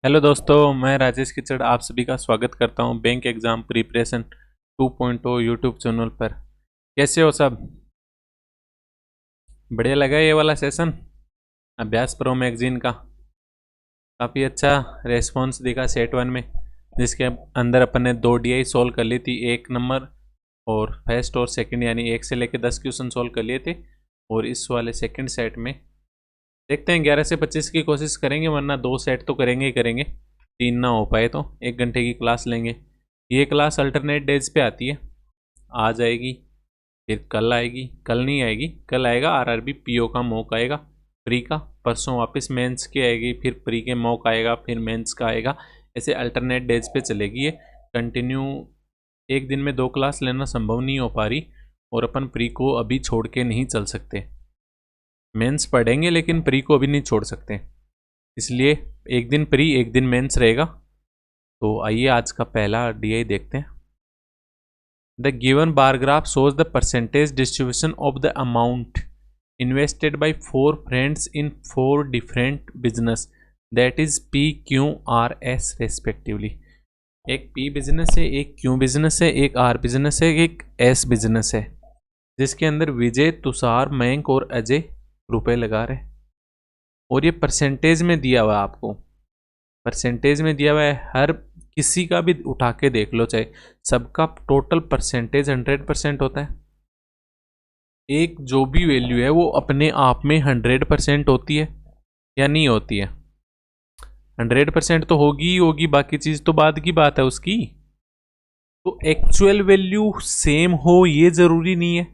Hello दोस्तों, मैं राजेश किचड़ आप सभी का स्वागत करता हूं bank exam preparation 2.0 YouTube channel पर। कैसे हो सब? बढ़िया लगा ये वाला सेशन अभ्यास प्रो मैगजीन का। काफ़ी अच्छा रेस्पॉन्स दिखा सेट वन में, जिसके अंदर अपन ने 2 DI सॉल्व कर ली थी। 1 नंबर और फर्स्ट और सेकंड, यानी 1 से लेकर 10 क्वेश्चन सॉल्व कर लिए थे। और इस वाले सेकंड सेट में देखते हैं 11 से 25 की कोशिश करेंगे, वरना 2 सेट तो करेंगे ही करेंगे। 3 ना हो पाए तो 1 घंटे की क्लास लेंगे। ये क्लास अल्टरनेट डेज पे आती है। आज आएगी, फिर कल आएगी, कल नहीं आएगी, कल आएगा RRB PO का मॉक आएगा प्री का, परसों वापस मेंस की आएगी, फिर प्री के मॉक आएगा, फिर मेंस का आएगा। ऐसे अल्टरनेट डेज पे चलेगी ये कंटिन्यू। एक दिन में 2 क्लास लेना संभव नहीं हो पा रही, और अपन प्री को अभी छोड़ के नहीं चल सकते। मेंस पढ़ेंगे लेकिन प्री को अभी नहीं छोड़ सकते, इसलिए एक दिन प्री एक दिन मेंस रहेगा। तो आइए आज का पहला DI देखते हैं। The given bar graph shows the percentage distribution of the amount invested by 4 friends in 4 different business, that is P, Q, R, S respectively। एक P बिजनेस है, एक Q बिजनेस है, एक R बिजनेस है, एक S business है, जिसके अंदर विजय, तुषार, मयंक और अजय रुपए लगा रहे। और ये परसेंटेज में दिया हुआ है आपको, परसेंटेज में दिया हुआ है। हर किसी का भी उठा के देख लो, चाहे सबका टोटल परसेंटेज 100% होता है। एक जो भी वैल्यू है वो अपने आप में 100% होती है या नहीं होती है? 100% तो होगी ही होगी, बाकी चीज़ तो बाद की बात है उसकी। तो एक्चुअल वैल्यू सेम हो ये ज़रूरी नहीं है।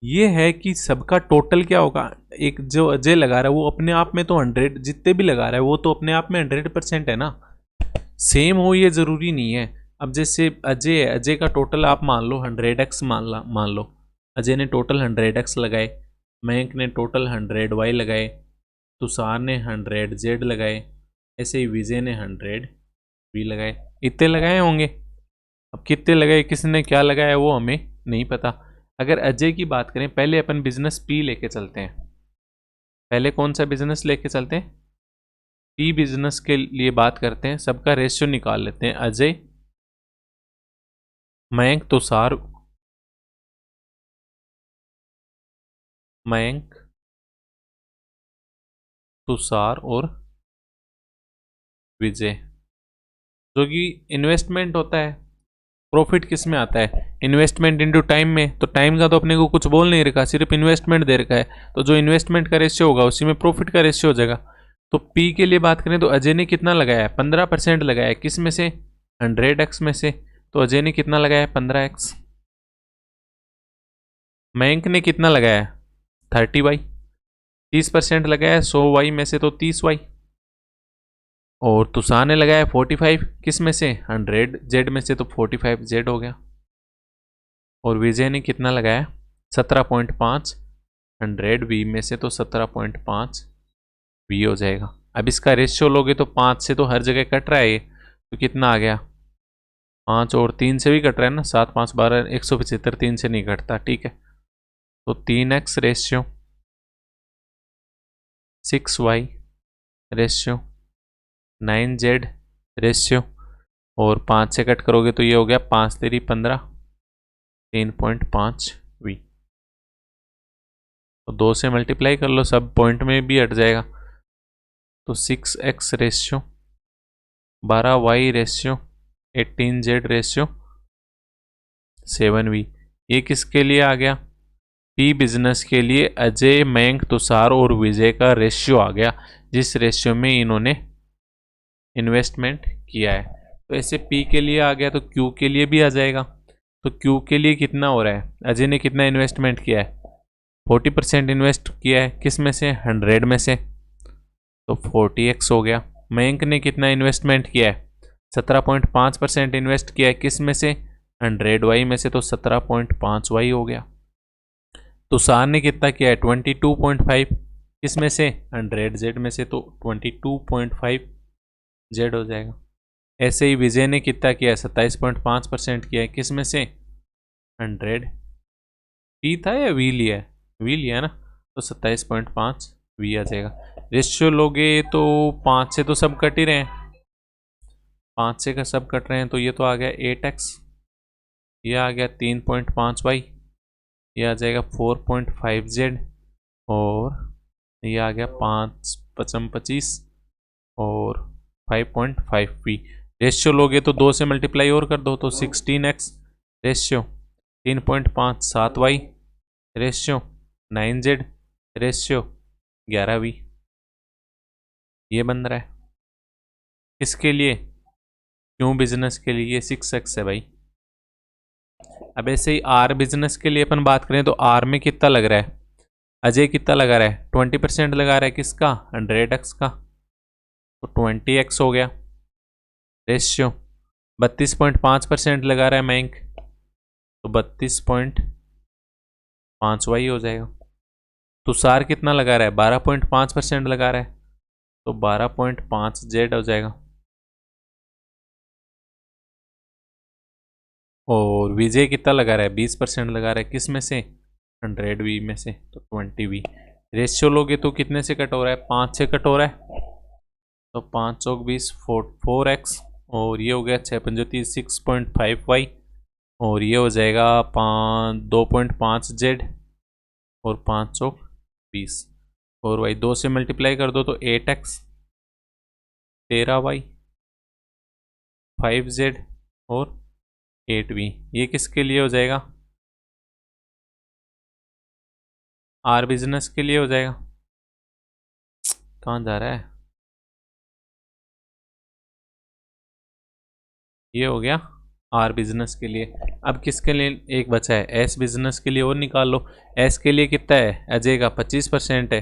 ये है कि सबका टोटल क्या होगा। एक जो अजय लगा रहा है वो अपने आप में तो 100, जितने भी लगा रहा है वो तो अपने आप में 100% है ना। सेम हो ये ज़रूरी नहीं है। अब जैसे अजय है, अजय का टोटल आप मान लो 100x मान लो। अजय ने टोटल 100x लगाए, मयंक ने टोटल 100y लगाए, तुषार ने 100z लगाए, ऐसे ही विजय ने 100v लगाए। इतने लगाए होंगे। अब कितने लगाए, किसने क्या लगाया वो हमें नहीं पता। अगर अजय की बात करें, पहले अपन बिजनेस P लेके चलते हैं। पहले कौन सा बिजनेस लेके चलते हैं? P बिजनेस के लिए बात करते हैं। सबका रेशियो निकाल लेते हैं। अजय, मयंक, तुषार, मयंक, तुषार और विजय। जो कि इन्वेस्टमेंट होता है। प्रॉफिट किस में आता है? इन्वेस्टमेंट इनटू टाइम में। तो टाइम का तो अपने को कुछ बोल नहीं रखा, सिर्फ इन्वेस्टमेंट दे रखा है। तो जो इन्वेस्टमेंट का रेशियो होगा उसी में प्रॉफिट का रेशियो हो जाएगा। तो पी के लिए बात करें तो अजय ने कितना लगाया है? 15% लगाया है। किस में से? 100x में से। तो अजय ने कितना लगाया है? 15x। मयंक ने कितना लगाया है? 30y। 30% लगाया है 100y में से, तो 30y। और तुषार ने लगाया 45, किस में से? 100z में से, तो 45z हो गया। और विजय ने कितना लगाया? 17.5, 100v में से, तो 17.5v हो जाएगा। अब इसका रेशियो लोगे तो 5 से तो हर जगह कट रहा है ये, तो कितना आ गया? 5 और 3 से भी कट रहा है ना, 7 5 12 175, 3 से नहीं कटता, ठीक है। तो 3x ratio, 6y ratio, 9z ratio, और 5 से कट करोगे तो ये हो गया 5 तेरी 15, 3.5v। तो 2 से मल्टीप्लाई कर लो, सब पॉइंट में भी हट जाएगा। तो 6x ratio, 12y ratio, 18z ratio, 7v। ये किसके लिए आ गया? P बिजनेस के लिए अजय, मयंक, तुषार और विजय का रेशियो आ गया, जिस रेशियो में इन्होंने इन्वेस्टमेंट किया है। तो ऐसे P के लिए आ गया तो Q के लिए भी आ जाएगा। तो Q के लिए कितना हो रहा है? अजय ने कितना इन्वेस्टमेंट किया है? 40% इन्वेस्ट किया है। किस में से? 100 में से, तो 40x हो गया। मयंक ने कितना इन्वेस्टमेंट किया है? 17.5% इन्वेस्ट किया है। किस में से? 100y में से, तो 17.5y हो गया। तुषार ने कितना किया है? 22.5, किस में से? 100z में से, तो 22.5z हो जाएगा। ऐसे ही विजय ने कितना किया है? 27.5% किया है। किस में से? 100 पी था या वी लिया है? वी लिया है ना, तो 27.5 वी आ जाएगा। रेशियो लोगे तो 5 से तो सब कट ही रहे हैं, 5 से का सब कट रहे हैं तो ये तो आ गया 8x, ये आ गया 3.5y, ये आ जाएगा 4.5z, और ये आ गया 5 पचम 25 और 5.5v। रेशियो लोगे तो 2 से मल्टीप्लाई और कर दो तो 16x, ratio 3.5 7y, ratio 9z, ratio 11v। ये बन रहा है इसके लिए, क्यों बिजनेस के लिए ये 6x है भाई। अब ऐसे ही आर बिजनेस के लिए अपन बात करें तो आर में कितना लग रहा है, अजय कितना लगा रहा है, 20% लगा रहा है किसका, 100x का, तो 20x हो गया। रेशियो 32.5% लगा रहा है मयंक, तो 32.5y हो जाएगा। तुषार कितना लगा रहा है, 12.5% लगा रहा है, तो 12.5z हो जाएगा। और विजय कितना लगा रहा है, 20% लगा रहा है, किस में से, 100v में से, तो 20v। रेशियो लोगे तो कितने से कट हो रहा है, 5 से कट हो रहा है, तो 5 चौक 20, 4x, और ये हो गया 6 6.5y, और ये हो जाएगा 2.5z, और 5 चौक 20, और y 2 से मल्टीप्लाई कर दो तो 8x, 13y, 5z और 8v। ये किसके लिए हो जाएगा, आर बिजनेस के लिए हो जाएगा। कहाँ जा रहा है, ये हो गया आर बिजनेस के लिए। अब किसके लिए एक बचा है, एस बिजनेस के लिए, और निकाल लो। एस के लिए कितना है, अजय का 25% है,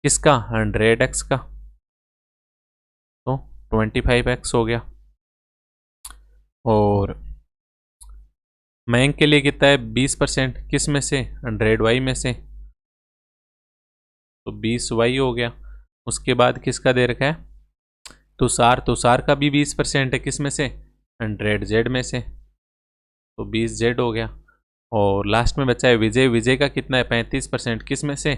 किसका, 100x का, तो 25x हो गया। और मयंक के लिए कितना है, 20%, किस में से, 100y में से, तो 20y हो गया। उसके बाद किसका दे रखा है, तुषार का भी 20% है, किस में से, 100z में से, तो 20z हो गया। और लास्ट में बचा है विजय, विजय का कितना है, 35%, किस में से,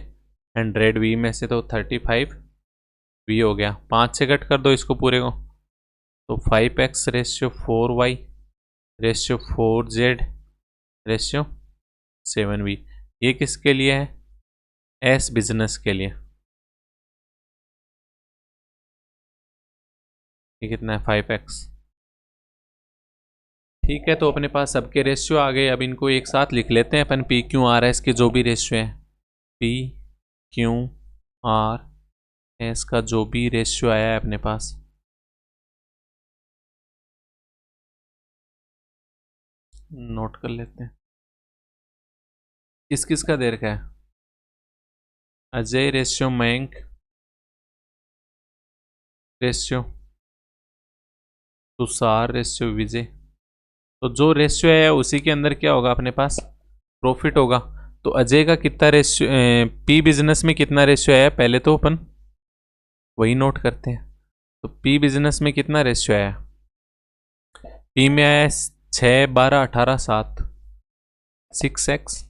100v में से, तो 35v हो गया। 5 से कट कर दो इसको पूरे को, तो 5x ratio 4y ratio 4z ratio 7v। ये किसके लिए है, एस बिजनेस के लिए। ये कितना है, 5x। ठीक है, तो अपने पास सबके रेशियो आ गए। अब इनको एक साथ लिख लेते हैं अपन, पी क्यू आर एस के जो भी रेशियो है, पी क्यू आर एस का जो भी रेशियो आया है अपने पास, नोट कर लेते हैं। किस किस का दे रखा है, Ajay ratio Mayank ratio Tushar ratio Vijay. तो जो रेशियो है उसी के अंदर क्या होगा अपने पास, प्रॉफिट होगा। तो अजय का कितना रेशियो, पी बिजनेस में कितना रेशियो आया, पहले तो अपन वही नोट करते हैं। तो पी बिजनेस में कितना रेशियो आया, पी में आया 6 12 18 7, 6x,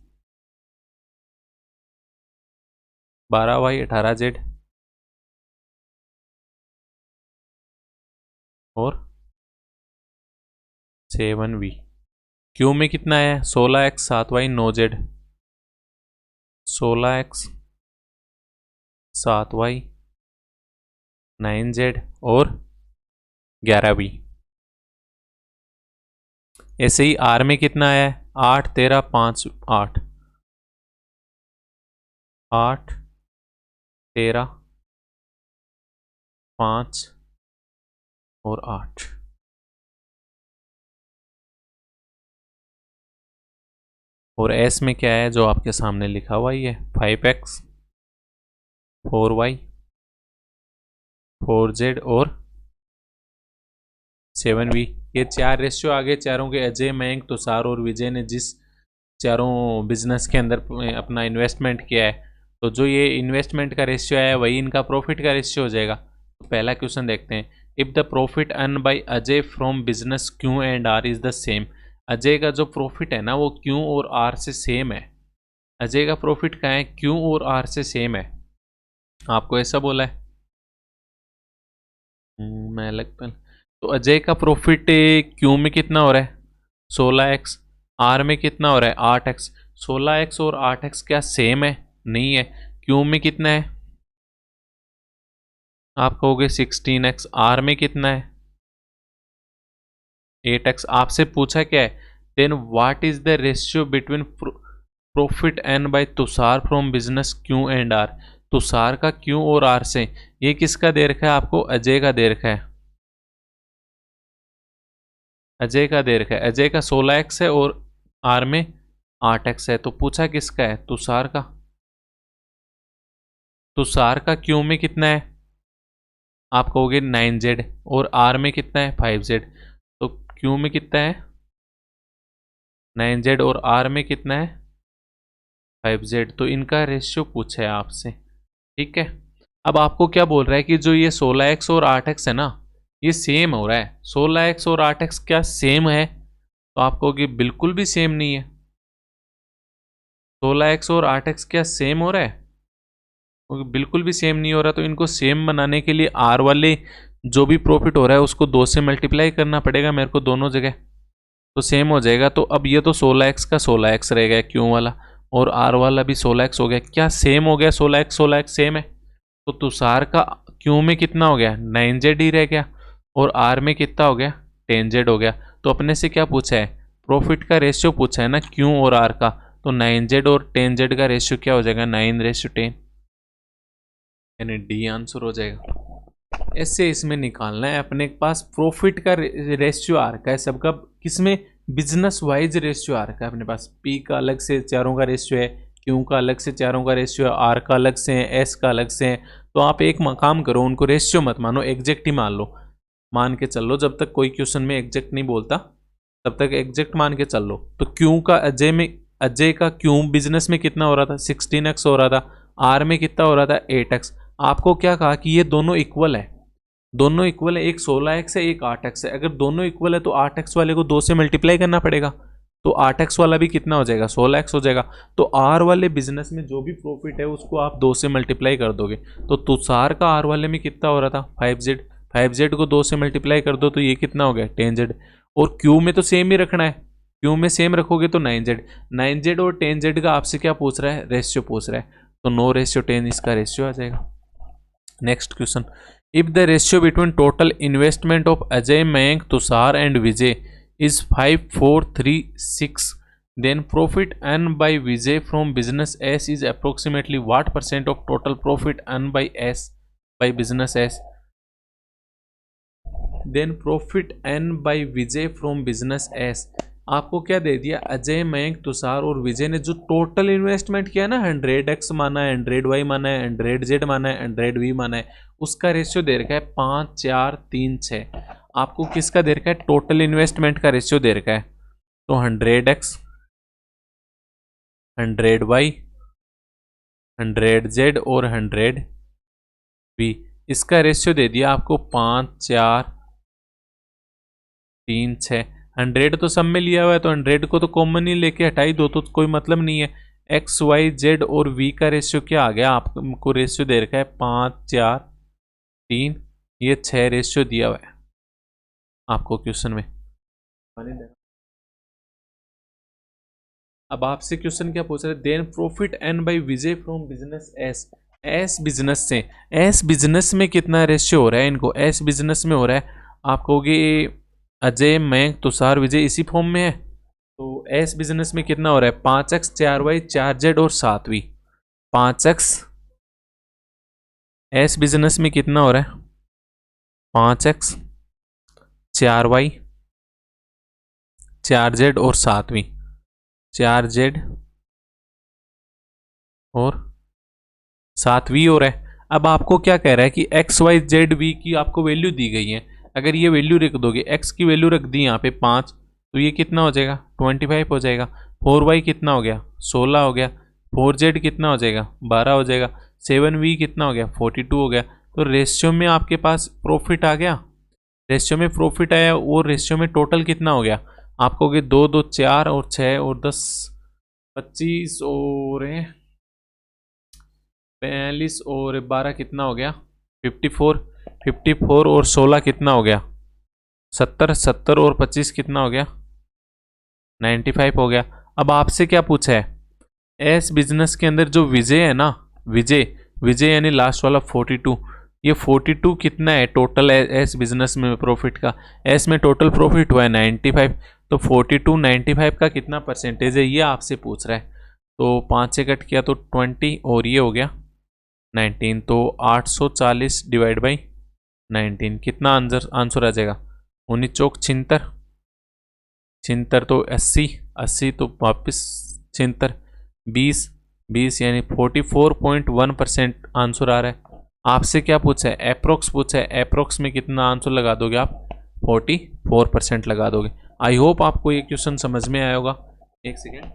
12y 18z, और 7v। क्यू में कितना है, 16x 7y 9z, 16x 7y 9z और 11v। ऐसे ही आर में कितना है, 8 13 5 8, 8 13 5 और 8। और एस में क्या है, जो आपके सामने लिखा हुआ ही है, 5x 4y 4z और 7v। ये 4 रेशियो आ गए चारों के, अजय मयंक तुषार और विजय ने जिस चारों बिजनेस के अंदर अपना इन्वेस्टमेंट किया है, तो जो ये इन्वेस्टमेंट का रेशियो है वही इनका प्रॉफिट का रेशियो हो जाएगा। तो पहला क्वेश्चन देखते हैं, if the profit earn by Ajay from business Q and R is the same. Ajay का जो प्रॉफिट है ना वो क्यू और आर से सेम है। अजय का प्रॉफिट क्या है, क्यू और आर से सेम है, आपको ऐसा बोला है। मैं लगता, तो अजय का प्रॉफिट क्यू में कितना हो रहा है 16x, आर में कितना हो रहा है 8x। 16x और 8x क्या सेम है? नहीं है। क्यू में कितना है आप कहोगे 16x, आर में कितना है 8x। आपसे पूछा क्या है then what is the ratio between profit earn by Tushar from business Q and R. Tushar का क्यू और आर से, ये किसका दे रखा है आपको? अजय का दे रखा है, अजय का दे रखा है। अजय का 16x है और आर में 8x है। तो पूछा किसका है? तुषार का। तुषार का क्यू में कितना है आप कहोगे 9z और आर में कितना है 5z। तो क्यू में कितना है 9z और आर में कितना है 5z। तो इनका रेशियो पूछा है आपसे, ठीक है। अब आपको क्या बोल रहा है कि जो ये 16x और 8x है ना, ये सेम हो रहा है। 16x और 8x क्या सेम है? तो आप कहोगे बिल्कुल भी सेम नहीं है। 16x और 8x क्या सेम हो रहा है? क्योंकि बिल्कुल भी सेम नहीं हो रहा। तो इनको सेम बनाने के लिए आर वाले जो भी प्रॉफिट हो रहा है उसको 2 से मल्टीप्लाई करना पड़ेगा मेरे को दोनों जगह, तो सेम हो जाएगा। तो अब ये तो 16x का 16x रह गया क्यू वाला, और आर वाला भी 16x हो गया। क्या सेम हो गया? 16x 16x सेम है। तो तुषार का क्यू में कितना हो गया 9z ही रह गया, और आर में कितना हो गया 10z हो गया। तो अपने से क्या पूछा है? प्रॉफिट का रेशियो पूछा है ना क्यू और आर का। तो 9z और 10z का रेशियो क्या हो जाएगा 9:10, यानी डी आंसर हो जाएगा। ऐसे इसमें निकालना है अपने पास प्रॉफिट का रेशियो आ रखा है सबका, किसमें? बिजनेस वाइज रेशियो आ रखा है अपने पास। पी का अलग से चारों का रेशियो है, क्यू का अलग से चारों का रेशियो है, आर का अलग से है, एस का अलग से है। तो आप एक काम करो, उनको रेशियो मत मानो, एग्जैक्ट ही मान लो। मान के चल लो, जब तक कोई क्वेश्चन में एग्जैक्ट नहीं बोलता तब तक एग्जैक्ट मान के चल लो। तो क्यू का अजय का क्यू बिजनेस में कितना हो रहा था 16x हो रहा था, आर में कितना हो रहा था 8x। आपको क्या कहा कि ये दोनों इक्वल है, दोनों इक्वल है। एक 16x है एक 8x है। अगर दोनों इक्वल है तो 8x वाले को 2 से मल्टीप्लाई करना पड़ेगा, तो 8x वाला भी कितना हो जाएगा 16x हो जाएगा। तो आर वाले बिजनेस में जो भी प्रॉफिट है उसको आप 2 से मल्टीप्लाई कर दोगे। तो तुषार का आर वाले में कितना हो रहा था 5z, 5z को 2 से मल्टीप्लाई कर दो तो ये कितना हो गया 10z। और क्यू में तो सेम ही रखना है, क्यू में सेम रखोगे तो 9z। 9z और 10z का आपसे क्या पूछ रहा है? रेशियो पूछ रहा है। तो 9:10 इसका रेशियो आ जाएगा। Next question, if the ratio between total investment of Ajay, Mayank, Tushar and Vijay is 5, 4, 3, 6, then profit earned by Vijay from business S is approximately what percent of total profit earned by business S? Then profit earned by Vijay from business S, आपको क्या दे दिया? अजय, मयंक, तुषार और विजय ने जो total investment किया ना, 100x माना है, 100y माना है, 100z माना है, 100v माना है, उसका रेशियो दे रखा है 5, 4, 3, 6। आपको किसका दे रखा है? टोटल इन्वेस्टमेंट का रेशियो दे रखा है। तो 100x, 100y, 100z और 100v, इसका रेशियो दे दिया आपको 5, 4, 3, 6। 100 तो सब में लिया हुआ है, तो 100 को तो कॉमन ही लेके हटा ही दो, तो कोई मतलब नहीं है। एक्स, वाई, जेड और वी का रेशियो क्या आ गया? आपको रेशियो दे रखा है 5, 4, 3, ये 6 रेशियो दिया हुआ है आपको क्वेश्चन में। अब आपसे क्वेश्चन क्या पूछ रहे हैं? Then profit earn by Vijay from business S. S business से, एस बिजनेस में कितना रेशियो हो रहा है इनको? एस बिजनेस में हो रहा है, आप कहोगे अजय, मयंक, तुषार, विजय इसी फॉर्म में है। तो एस बिजनेस में कितना हो रहा है? 5x, 4y, 4z और 7v। 5x एस बिजनेस में कितना हो रहा है? 5x, 4y, 4z और 7v। 4z और 7v हो रहा है। अब आपको क्या कह रहा है कि एक्स, वाई, जेड, वी की आपको वैल्यू दी गई है। अगर ये वैल्यू रख दोगे, एक्स की वैल्यू रख दी यहाँ पे 5, तो ये कितना हो जाएगा 25 हो जाएगा। 4y कितना हो गया 16 हो गया। 4z कितना हो जाएगा 12 हो जाएगा। 7v कितना हो गया 42 हो गया। तो रेशियो में आपके पास प्रॉफिट आ गया, रेशियो में प्रॉफिट आया, और रेशियो में टोटल कितना हो गया? आप कहोगे 2, 2, 4 और 6 और 10, 25 और 42 और 12 कितना हो गया 54। 54 और 16 कितना हो गया 70, 70 और 25 कितना हो गया? 95 हो गया। अब आपसे क्या पूछा है? एस बिजनेस के अंदर जो विजय है ना, विजय, विजय यानी लास्ट वाला 42, ये 42 कितना है टोटल एस बिजनेस में प्रॉफिट का? एस में टोटल प्रॉफिट हुआ है 95, तो 42 95 का कितना परसेंटेज है ये आपसे पूछ रहा है। तो 5 से कट किया तो 20 और ये हो गया 19, तो 840 डिवाइड बाई 19 कितना आंसर आंसर आ जाएगा? 19 चौक 76, 76 तो 80, 80 तो वापस 76, 20, 20 यानी 44.1% आंसर आ रहा है। आपसे क्या पूछा है? अप्रोक्स पूछा है। अप्रोक्स में कितना आंसर लगा दोगे आप? 44% लगा दोगे। आई होप आपको ये क्वेश्चन समझ में आया होगा। एक सेकेंड।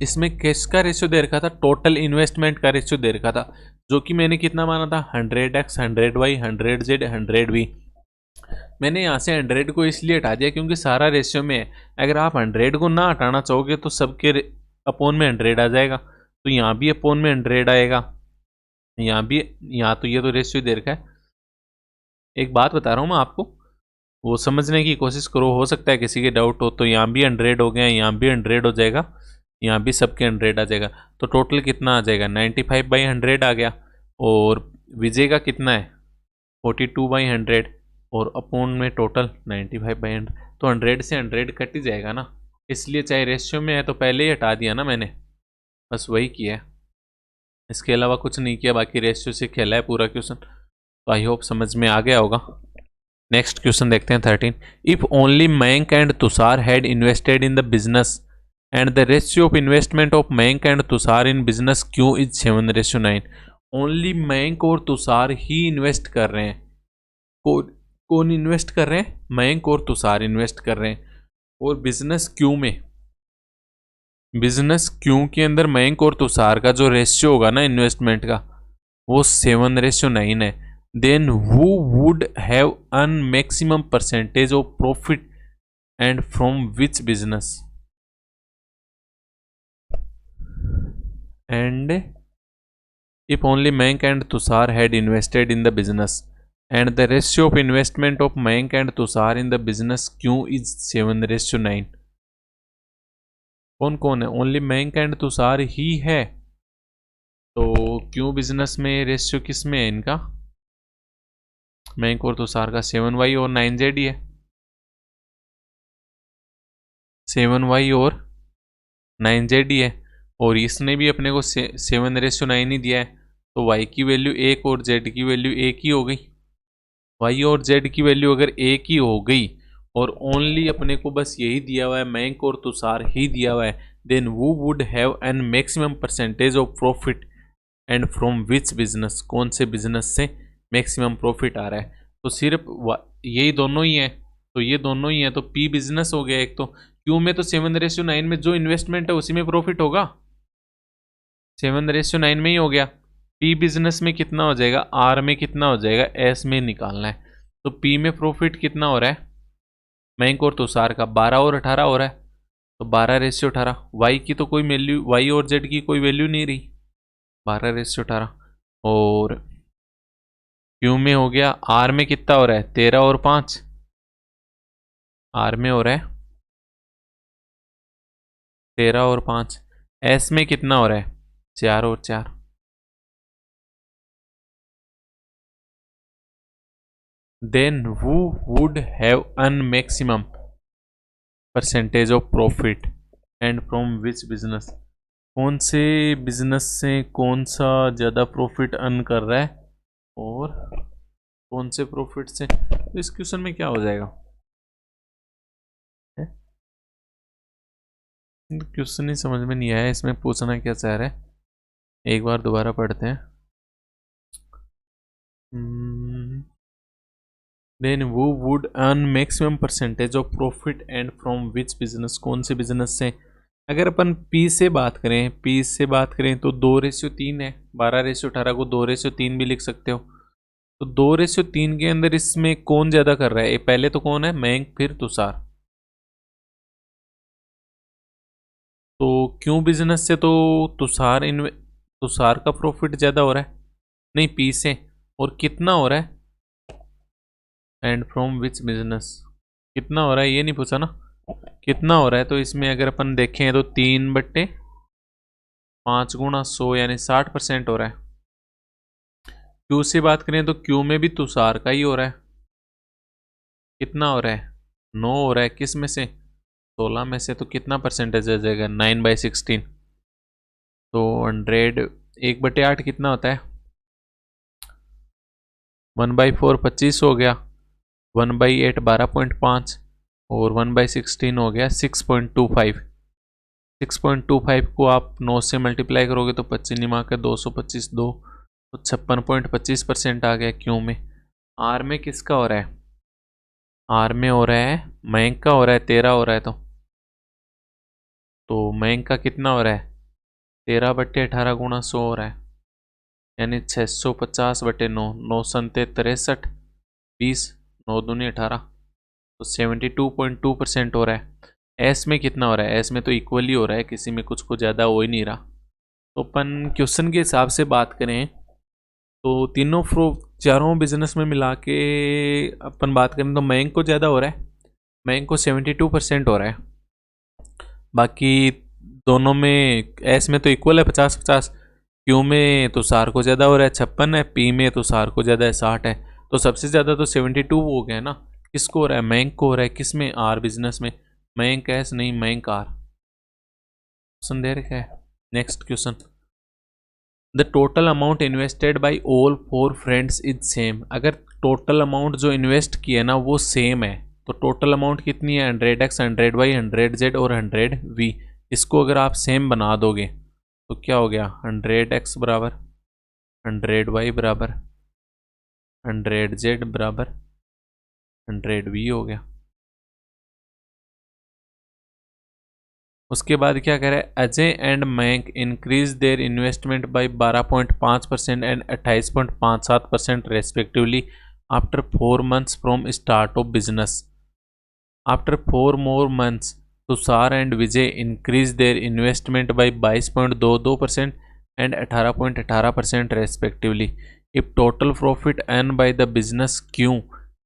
इसमें किसका रेशियो दे रखा था? टोटल इन्वेस्टमेंट का रेशियो दे रखा था, जो कि मैंने कितना माना था? 100x, 100y, 100z, 100v। मैंने यहाँ से 100 को इसलिए हटा दिया क्योंकि सारा रेशियो में है। अगर आप 100 को ना हटाना चाहोगे तो सबके अपोन में 100 आ जाएगा, तो यहाँ भी अपोन में 100 आएगा, यहाँ भी, यहाँ तो ये तो रेशियो दे रखा है। एक बात बता रहा हूँ मैं आपको, वो समझने की कोशिश करो, हो सकता है किसी के डाउट हो। तो यहाँ भी 100 हो गया, यहाँ भी 100 हो जाएगा, यहाँ भी सबके 100 आ जाएगा, तो टोटल कितना आ जाएगा? 95/100 आ गया। और विजय का कितना है? 42/100, और अपोन में टोटल 95/100, तो 100 से 100 कट ही जाएगा ना, इसलिए चाहे रेशियो में है तो पहले ही हटा दिया ना मैंने, बस वही किया है, इसके अलावा कुछ नहीं किया। बाकी रेशियो से खेला है पूरा क्वेश्चन, तो आई होप समझ में आ गया होगा। नेक्स्ट क्वेश्चन देखते हैं 13। If only Mayank and Tushar had invested in the business and the ratio of investment of Mayank and Tushar in business Q is 7:9। Only Mayank और तुषार ही इन्वेस्ट कर रहे हैं। कौन इन्वेस्ट कर रहे हैं? मयंक और तुषार इन्वेस्ट कर रहे हैं। और बिजनेस क्यू में, बिजनेस क्यू के अंदर मयंक और तुषार का जो रेशियो होगा ना इन्वेस्टमेंट का, वो 7:9 है। Then who would have earn maximum percentage of profit and from which business? And if only Mayank and Tushar had invested in the business and the ratio of investment of Mayank and Tushar in the business Q is 7:9। कौन कौन है? Only Mayank and Tushar ही है, तो क्यों business में ratio किस में है इनका? मयंक और तुषार का 7y और 9z ही है, 7y और 9z ही है, और इसने भी अपने को 7:9 ही दिया है, तो y की वैल्यू एक और z की वैल्यू एक ही हो गई। y और z की वैल्यू अगर एक ही हो गई और ओनली अपने को बस यही दिया हुआ है, मयंक और तुषार ही दिया हुआ है, देन वो would have an maximum percentage of profit and from which business? कौन से बिजनेस से मैक्सिमम प्रॉफिट आ रहा है? तो सिर्फ यही दोनों ही है, तो ये दोनों ही है, तो पी बिजनेस हो गया एक। तो क्यू में तो 7:9 में जो इन्वेस्टमेंट है उसी में प्रॉफिट होगा, 7:9 में ही हो गया। पी बिजनेस में कितना हो जाएगा? आर में कितना हो जाएगा? एस में निकालना है। तो पी में प्रॉफिट कितना हो रहा है मयंक और तुषार का? 12 और 18 हो रहा है, तो 12:18। वाई की तो कोई वैल्यू, वाई और जेड की कोई वैल्यू नहीं रही, 12:18। और क्यू में हो गया, आर में कितना हो रहा है? 13 और 5, आर में हो रहा है 13 और 5। एस में कितना हो रहा है? 4 और 4। Then who would have earn maximum percentage of profit and from which business? कौन से बिजनेस से कौन सा ज़्यादा प्रॉफिट अर्न कर रहा है और कौन से प्रॉफिट से? तो इस क्वेश्चन में क्या हो जाएगा? क्वेश्चन ही समझ में नहीं आया, इसमें पूछना क्या चाह रहा है, एक बार दोबारा पढ़ते हैं। देन वो would earn maximum percentage of profit and from which business? कौन से बिजनेस से? अगर अपन पी से बात करें, पी से बात करें तो 2:3 है, 12:18 को 2:3 भी लिख सकते हो। तो 2:3 के अंदर इसमें कौन ज़्यादा कर रहा है? पहले तो कौन है? मयंक, फिर तुषार। क्यों बिजनेस से तो तुषार का प्रॉफिट ज़्यादा हो रहा है, नहीं पी से, और कितना हो रहा है, एंड फ्रॉम विच बिजनेस कितना हो रहा है ये नहीं पूछा ना, कितना हो रहा है। तो इसमें अगर अपन देखें तो 3/5 गुणा 100 यानी 60% हो रहा है। क्यू से बात करें तो क्यू में भी तुषार का ही हो रहा है, कितना हो रहा है, 9 हो रहा है, किस में से, 16 में से, तो कितना परसेंटेज आ जाएगा, 9/16। तो 100 1/8 कितना होता है, 1/4 25 हो गया, 1/8 12.5 और 1/16 हो गया 6.25। 6.25 को आप 9 से मल्टीप्लाई करोगे तो 25 निमा के 225 2, तो 56.25% आ गया क्यों में। आर में किसका हो रहा है, आर में हो रहा है मयंक का, हो रहा है 13 हो रहा है, तो मयंक का कितना हो रहा है, 13/18 गुणा 100 हो रहा है, यानी 650/9, 9 संते 63, 20, 9 दूनी 18, तो 72.2% हो रहा है। एस में कितना हो रहा है, एस में तो इक्वली हो रहा है, किसी में कुछ को ज़्यादा हो ही नहीं रहा। तो अपन क्वेश्चन के हिसाब से बात करें तो चारों बिजनेस में मिला के अपन बात करें तो मयंक को ज़्यादा हो रहा है, मयंक को 72% हो रहा है। बाकी दोनों में एस में तो इक्वल है 50-50, क्यू में तुषार को ज़्यादा हो रहा है 56 है, पी में तुषार को ज़्यादा है 60 है। तो सबसे ज़्यादा तो 72 हो गया ना, किसको हो रहा है, मयंक को हो रहा है, किस में, आर बिजनेस में। मयंक एस नहीं, मयंक आर। क्वेश्चन दे रखा है, next question, the total amount invested by all 4 friends is same. अगर टोटल अमाउंट जो इन्वेस्ट किया ना वो सेम है, तो टोटल अमाउंट कितनी है, 100x 100y 100z और 100v। इसको अगर आप सेम बना दोगे तो क्या हो गया, 100x बराबर 100y बराबर 100z बराबर 100v हो गया। उसके बाद क्या कह रहा है, Ajay and Mayank increase their investment by 12.5% and 28.57% respectively after 4 months from start of business. After 4 more months Tushar and Vijay increase their investment by 22.22% and 18.18% respectively. If total profit earn by the business Q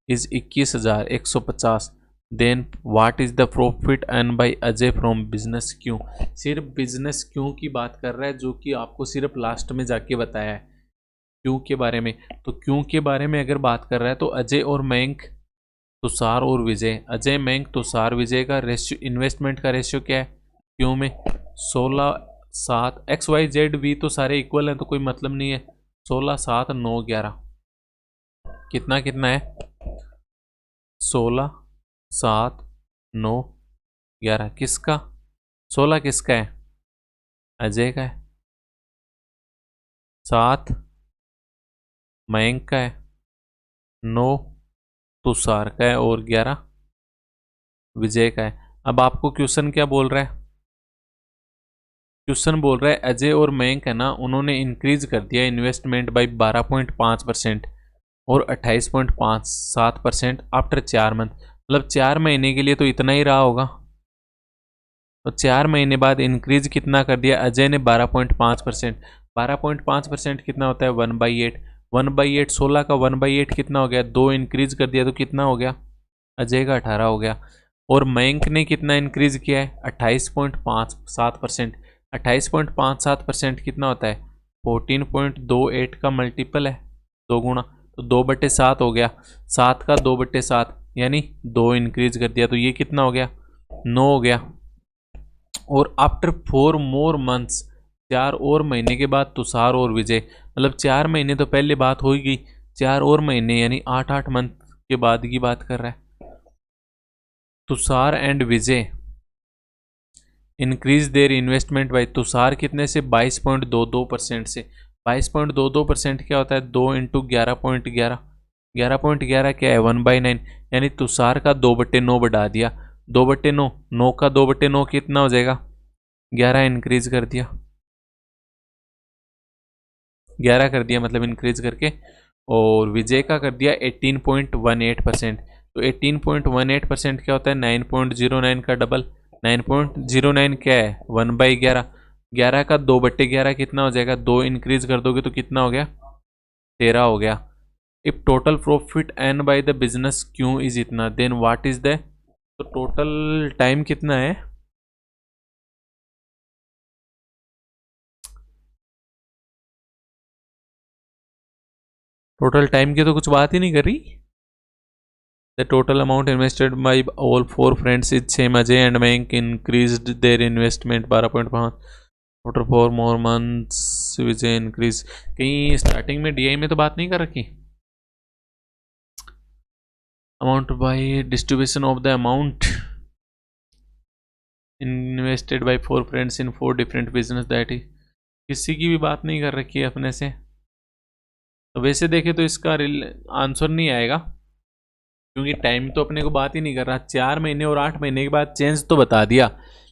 is 21,150, then what is the profit earn by Ajay from business Q. सिर्फ business Q की बात कर रहा है, जो कि आपको सिर्फ लास्ट में जाके बताया है क्यू के बारे में। तो क्यू के बारे में अगर बात कर रहा है तो अजय और मयंक, तुषार और विजय, अजय मयंक तुषार विजय का रेशियो, इन्वेस्टमेंट का रेशियो क्या है क्यू में, 16 7, एक्स वाई जेड वी तो सारे इक्वल हैं तो कोई मतलब नहीं है, 16 7 9 11, कितना कितना है, 16 7 9 11, किसका, 16 किसका है, अजय का है, 7 मयंक का है, 9 तुषार का है और 11 विजय का है। अब आपको क्वेश्चन क्या बोल रहा है, क्वेश्चन बोल रहा है अजय और मयंक है ना, उन्होंने इंक्रीज कर दिया इन्वेस्टमेंट बाई 12.5% और 28.57% आफ्टर 4 मंथ। मतलब 4 महीने के लिए तो इतना ही रहा होगा, तो 4 महीने बाद इंक्रीज कितना कर दिया अजय ने, 12.5%। 12.5% कितना होता है, 1/8। 1/8 16 का 1/8 कितना हो गया, 2 इंक्रीज कर दिया तो कितना हो गया, अजय का 18 हो गया। और मयंक ने कितना इंक्रीज किया है, 28.57%। 28.57% कितना होता है, 14.28 का मल्टीपल है, 2 गुणा, तो 2/7 हो गया, 7 का 2/7 यानी 2 इंक्रीज कर दिया तो ये कितना हो गया, 9 हो गया। और आफ्टर 4 more months, 4 और महीने के बाद तुषार और विजय, मतलब 4 महीने तो पहले बात हो ही गई, 4 और महीने यानी 8 मंथ के बाद की बात कर रहा है। Tushar and Vijay increase their investment by, Tushar कितने से, 22.22% से। 22.22% क्या होता है, 2 × 11.11, 11.11 क्या है, 1/9, यानी तुषार का 2/9 बढ़ा दिया, 2/9, 9 का 2/9 कितना हो जाएगा, 11 इंक्रीज कर दिया, 11 कर दिया मतलब इंक्रीज करके। और विजय का कर दिया 18.18%, तो 18.18% क्या होता है, 9.09 का डबल, 9.09 क्या है, 1/11। 11 का 2/11 कितना हो जाएगा, 2 इंक्रीज कर दोगे तो कितना हो गया, 13 हो गया। If total profit earn by the business Q is इतना, देन व्हाट इज द, तो टोटल टाइम कितना है, टोटल टाइम की तो कुछ बात ही नहीं कर रही। The total amount invested by all 4 friends is same, Ajay and Mayank increased their investment 12.5 after 4 more months Vijay increase. कहीं स्टार्टिंग में डीआई में तो बात नहीं कर रखी। Amount by distribution of the amount invested bye 4 friends in 4 different business, that is, किसी की भी बात नहीं कर रखी है अपने से। तो वैसे देखे तो इसका आंसर नहीं आएगा, क्योंकि टाइम तो अपने को बात ही नहीं कर रहा। 4 महीने और 8 महीने के बाद चेंज तो बता दिया,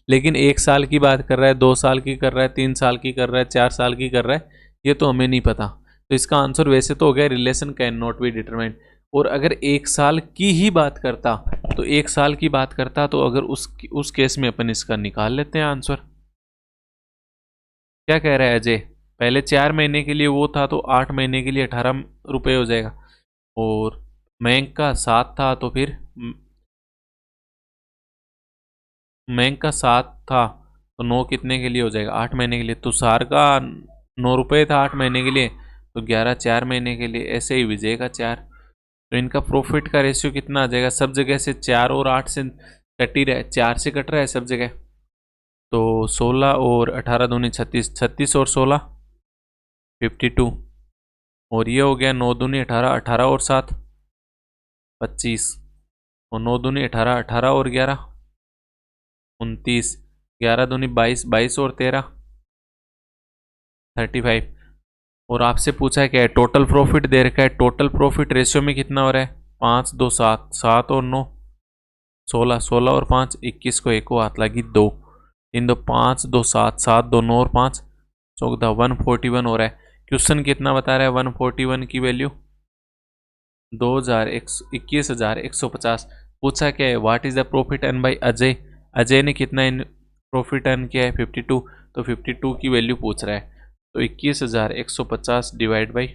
लेकिन 1 साल की बात कर रहा है, 2 साल की कर रहा है, 3 साल की कर रहा है, 4 साल की कर रहा है, ये तो हमें नहीं पता। तो इसका आंसर वैसे तो हो गया relation can not be determined. और अगर 1 साल की ही बात करता, तो 1 साल की बात करता तो अगर उस केस में अपन इसका निकाल लेते हैं आंसर। क्या कह रहा है अजय, पहले 4 महीने के लिए वो था तो 8 महीने के लिए 18 रुपये हो जाएगा, और मयंक का 7 था तो फिर मयंक का 7 था तो 9 कितने के लिए हो जाएगा, 8 महीने के लिए। तुषार का 9 रुपये था 8 महीने के लिए, तो 11 4 महीने के लिए, ऐसे ही विजय का 4। तो इनका प्रॉफिट का रेशियो कितना आ जाएगा, सब जगह से 4 और 8 से कट ही रहा है, 4 से कट रहा है सब जगह। तो 16 और 18 दूनी 36, 36 और 16 52, और ये हो गया 9 दूनी 18, 18 और 7 25, और 9 दूनी 18, 18 और 11 29, 11 दूनी 22, 22 और 13 35। और आपसे पूछा है क्या है, टोटल प्रॉफिट दे रखा है, टोटल प्रॉफिट रेशियो में कितना हो रहा है, 5 2 7, 7 और 9 16, 16 और 5 21 को एक को हाथ लगी 2, इन दो 5 2 7, 7 2 9 और 5 14, 141 हो रहा है। क्वेश्चन कितना बता रहा है, 141 की वैल्यू 21,150। पूछा क्या है, what is the profit earn by Ajay, Ajay ने कितना इन प्रॉफिट अर्न किया है 52, तो 52 की वैल्यू पूछ रहा है। तो 21,150 डिवाइड बाई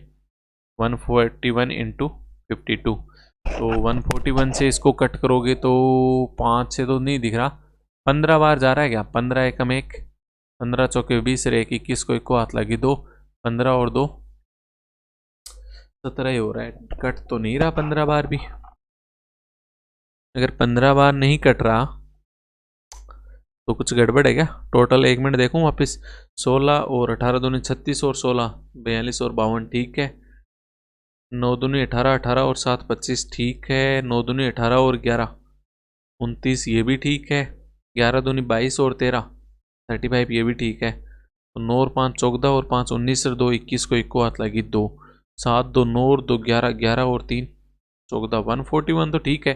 141 इंटू 52, तो 141 से इसको कट करोगे तो 5 से तो नहीं दिख रहा, 15 बार जा रहा है क्या, 15 एकम 1, 15 चौके 20 रे 21 को एक को हाथ लगी 2, 15 और 2 17 ही हो रहा है, कट तो नहीं रहा 15 बार भी। अगर 15 बार नहीं कट रहा तो कुछ गड़बड़ है क्या। टोटल 1 मिनट देखूं वापस, 16 और 18 दूनी 36 और 16 42 और 52 ठीक है, 9 दूनी 18, 18 और 7 25 ठीक है, 9 दूनी 18 और 11 29 ये भी ठीक है, 11 दूनी 22 और 13 35 ये भी ठीक है, तो 9 और 5 14 और 5 19 और 2 21 को 1 को हाथ लगी 2, 7 2 9 और 2 11, 11 और 3 14, 141 तो ठीक है।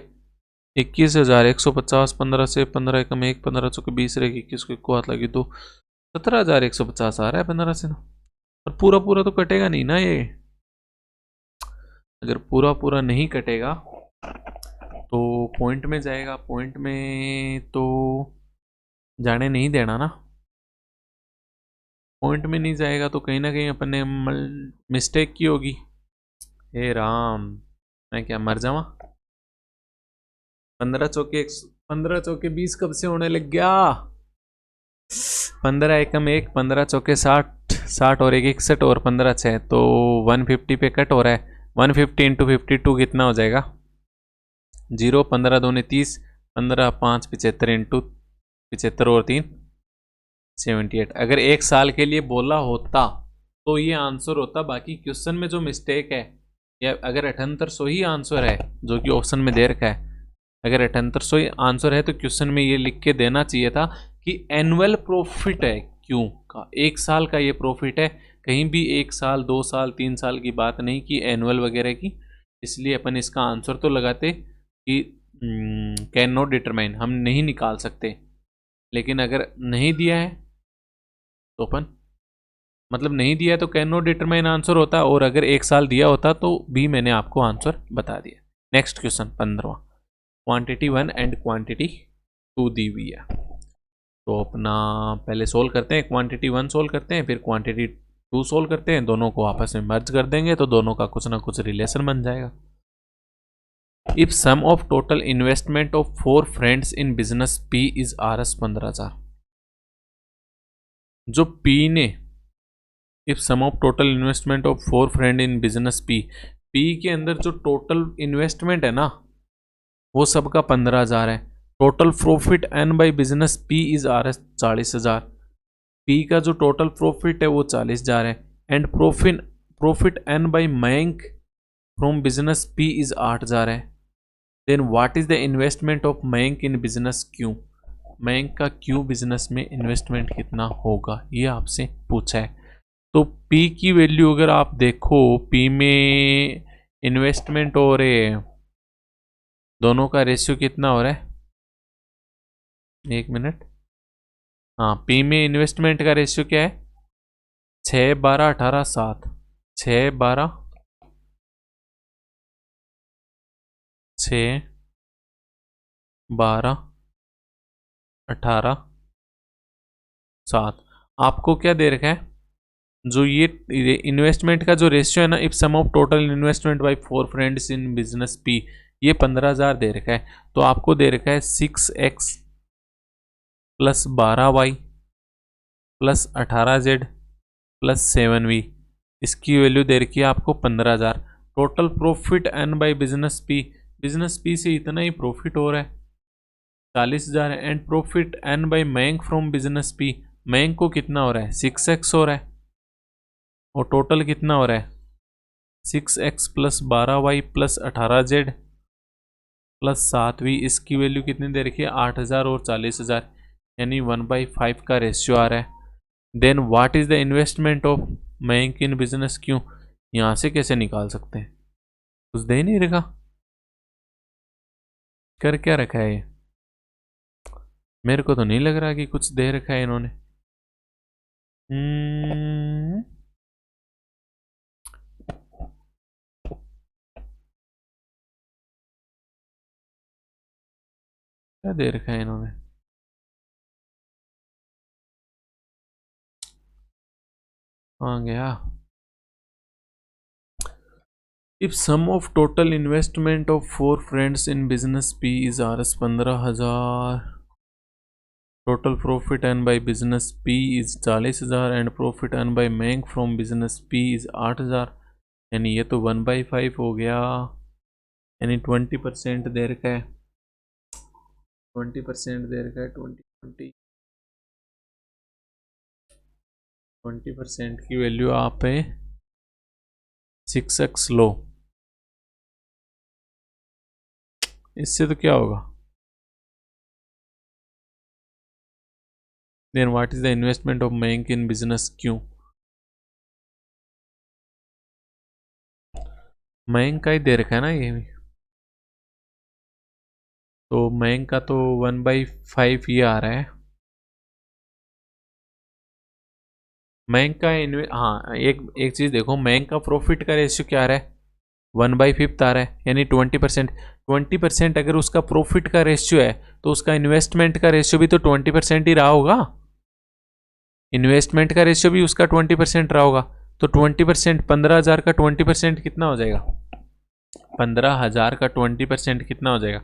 21,150, 15 से 15 एकम 1, 15 चौके 20 रहेगी 21 को 1 को हाथ लगी 2, 17,150 आ रहा है 15 से। और पूरा पूरा तो कटेगा नहीं ना ये, अगर पूरा पूरा नहीं कटेगा तो पॉइंट में जाएगा, पॉइंट में तो जाने नहीं देना ना, पॉइंट में नहीं जाएगा तो कहीं ना कहीं अपन ने मिस्टेक की होगी। हे राम, मैं क्या मर जावा, 15 चौके 20 कब से होने लग गया, 15 एकम 1, 15 चौके 60, 60 और 1 61 और 15 6, तो 150 पे कट हो रहा है। 150 इंटू 52 कितना हो जाएगा, 0, 15 दूनी 30, 15 5 75 इंटू 75 और 3 78। अगर 1 साल के लिए बोला होता तो ये आंसर होता, बाकी क्वेश्चन में जो मिस्टेक है, या अगर 7800 ही आंसर है जो कि ऑप्शन में दे रखा है, अगर 7800 ही आंसर है तो क्वेश्चन में ये लिख के देना चाहिए था कि एनुअल प्रॉफिट है क्यों का, 1 साल का ये प्रॉफिट है, कहीं भी 1 साल 2 साल 3 साल की बात नहीं की एनुअल वगैरह की। इसलिए अपन इसका आंसर तो लगाते कि कैन नॉट डिटरमाइन, हम नहीं निकाल सकते, लेकिन अगर नहीं दिया है तो अपन, मतलब नहीं दिया है तो कैन नॉट डिटरमाइन आंसर होता, और अगर 1 साल दिया होता तो भी मैंने आपको आंसर बता दिया। नेक्स्ट क्वेश्चन 15वां, क्वांटिटी 1 एंड क्वांटिटी 2 दी हुई है। तो अपना पहले सोल्व करते हैं, क्वांटिटी 1 सोल्व करते हैं, फिर क्वांटिटी 2 सोल्व करते हैं, दोनों को आपस में मर्ज कर देंगे तो दोनों का कुछ ना कुछ रिलेशन बन जाएगा। If sum of total investment of 4 friends in business P is Rs 15,000। जो P ने, if sum of total investment of 4 friend in business P के अंदर जो टोटल इन्वेस्टमेंट है ना वो सबका 15,000 है। Total profit earn by business P is Rs 40,000। P का जो टोटल प्रॉफिट है वो 40,000 है। And profit earn by Mayank from business P is 8,000 है। Then what is the investment of Mayank in business Q। Mayank का Q बिजनेस में इन्वेस्टमेंट कितना होगा ये आपसे पूछा है। तो P की वैल्यू अगर आप देखो, P में इन्वेस्टमेंट और दोनों का रेशियो कितना हो रहा है, एक मिनट। हाँ, P में इन्वेस्टमेंट का रेशियो क्या है, 6, 12, 18, 7। 6, 12, 6, 12, 18, 7। आपको क्या दे रखा है, जो ये इन्वेस्टमेंट का जो रेशियो है ना, if sum of total investment by 4 friends in business P, ये 15,000 दे रखा है। तो आपको दे रखा है 6x plus 12y plus 18z plus 7v। इसकी वैल्यू दे रखी है आपको 15,000। Total profit earn by business P से इतना ही प्रॉफिट हो रहा है, 40,000 है। And profit earn by Mayank from business P, Mayank को कितना हो रहा है, 6x हो रहा है। और टोटल कितना हो रहा है, 6x plus 12y plus 18z plus 7v। इसकी वैल्यू कितनी दे रखी है, 8,000 और 40,000, यानी 1/5 का रेशियो आ रहा है। Then what is the investment of Mayank in business Q। यहाँ से कैसे निकाल सकते हैं, कुछ दे नहीं रखा, कर क्या रखा है ये, मेरे को तो नहीं लग रहा कि कुछ दे रखा है इन्होंने। क्या दे रखा है इन्होंने, आ गया। If sum of total investment of 4 friends in business P is Rs 15,000। Total profit earn by business P is 40,000 and profit earn by Mayank from business P is 8,000। यानी ये तो 1/5 हो गया, यानी 20% दे रखा है, 20% दे रखा है। 20% की वैल्यू आप है 6x लो, इससे तो क्या होगा। Then what is the investment of Mayank in business Q। Mayank का ही दे रखा है ना ये भी, तो मयंक का तो 1/5 ये आ रहा है। मयंक का हाँ, एक चीज़ देखो, मयंक का प्रॉफिट का रेशियो क्या आ रहा है, 1/5 आ रहा है, यानी 20%। 20% अगर उसका प्रॉफिट का रेशियो है तो उसका इन्वेस्टमेंट का रेशियो भी तो 20% ही रहा होगा। इन्वेस्टमेंट का रेशियो भी उसका 20% रहा होगा। तो 20%, 15,000 का 20% कितना हो जाएगा, 15,000 का 20% कितना हो जाएगा,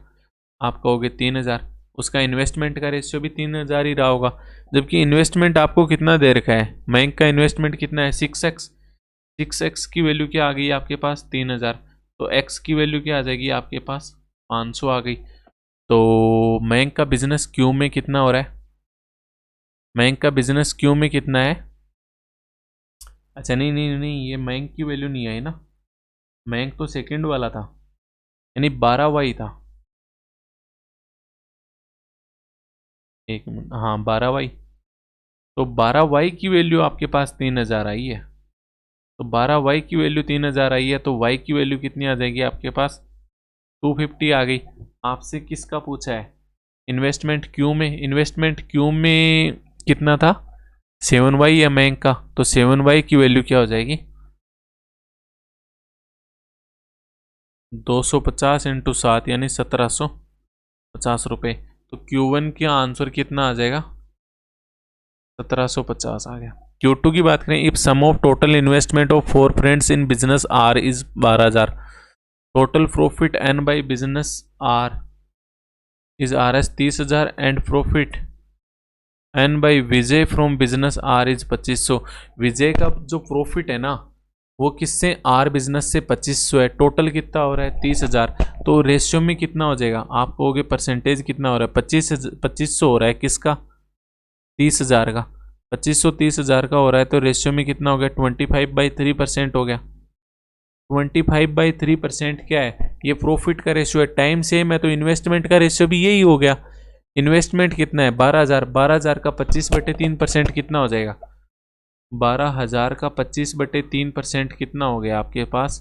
आप कहोगे 3,000। उसका इन्वेस्टमेंट का रेशियो भी 3,000 ही रहा होगा, जबकि इन्वेस्टमेंट आपको कितना दे रखा है, बैंक का इन्वेस्टमेंट कितना है, 6x। 6x की वैल्यू क्या आ गई आपके पास, 3,000। तो x की वैल्यू क्या आ जाएगी आपके पास, 500 आ गई। तो बैंक का बिजनेस Q में कितना हो रहा है, बैंक का बिजनेस Q में कितना है। अच्छा नहीं नहीं नहीं, ये बैंक की वैल्यू नहीं आई ना, बैंक तो सेकंड वाला था, यानी 12y था। एक मिनट, हाँ 12y। तो 12y की वैल्यू आपके पास 3,000 आई है। तो 12y की वैल्यू 3,000 आई है, तो y की वैल्यू कितनी आ जाएगी आपके पास, 250 आ गई। आपसे किसका पूछा है, इन्वेस्टमेंट Q में। इन्वेस्टमेंट Q में कितना था, 7y या बैंक का, तो 7y की वैल्यू क्या हो जाएगी, 250 इंटू 7 यानी 1,750 रुपये। तो Q1 का आंसर कितना आ जाएगा, 1750 आ गया। Q2 की बात करें, if sum of total investment of 4 friends in business R is 12,000, total profit earn by business R is RS 30,000 and profit earn by Vijay from business R is 2500। Vijay का जो प्रॉफिट है ना वो किससे, आर बिजनेस से 2500 है। टोटल कितना हो रहा है 30,000। तो रेशियो में कितना हो जाएगा, आप कहोगे परसेंटेज कितना हो रहा है, 2500 हो रहा है किसका, 30,000 का। 2500 30,000 का हो रहा है तो रेशियो में कितना हो गया, 25/3% हो गया। 25/3% क्या है, ये प्रॉफिट का रेशियो है। टाइम सेम है तो इन्वेस्टमेंट का रेशियो भी यही हो गया। इन्वेस्टमेंट कितना है 12,000, 12,000 का 25/3% कितना हो जाएगा, 12,000 का 25/3% कितना हो गया आपके पास,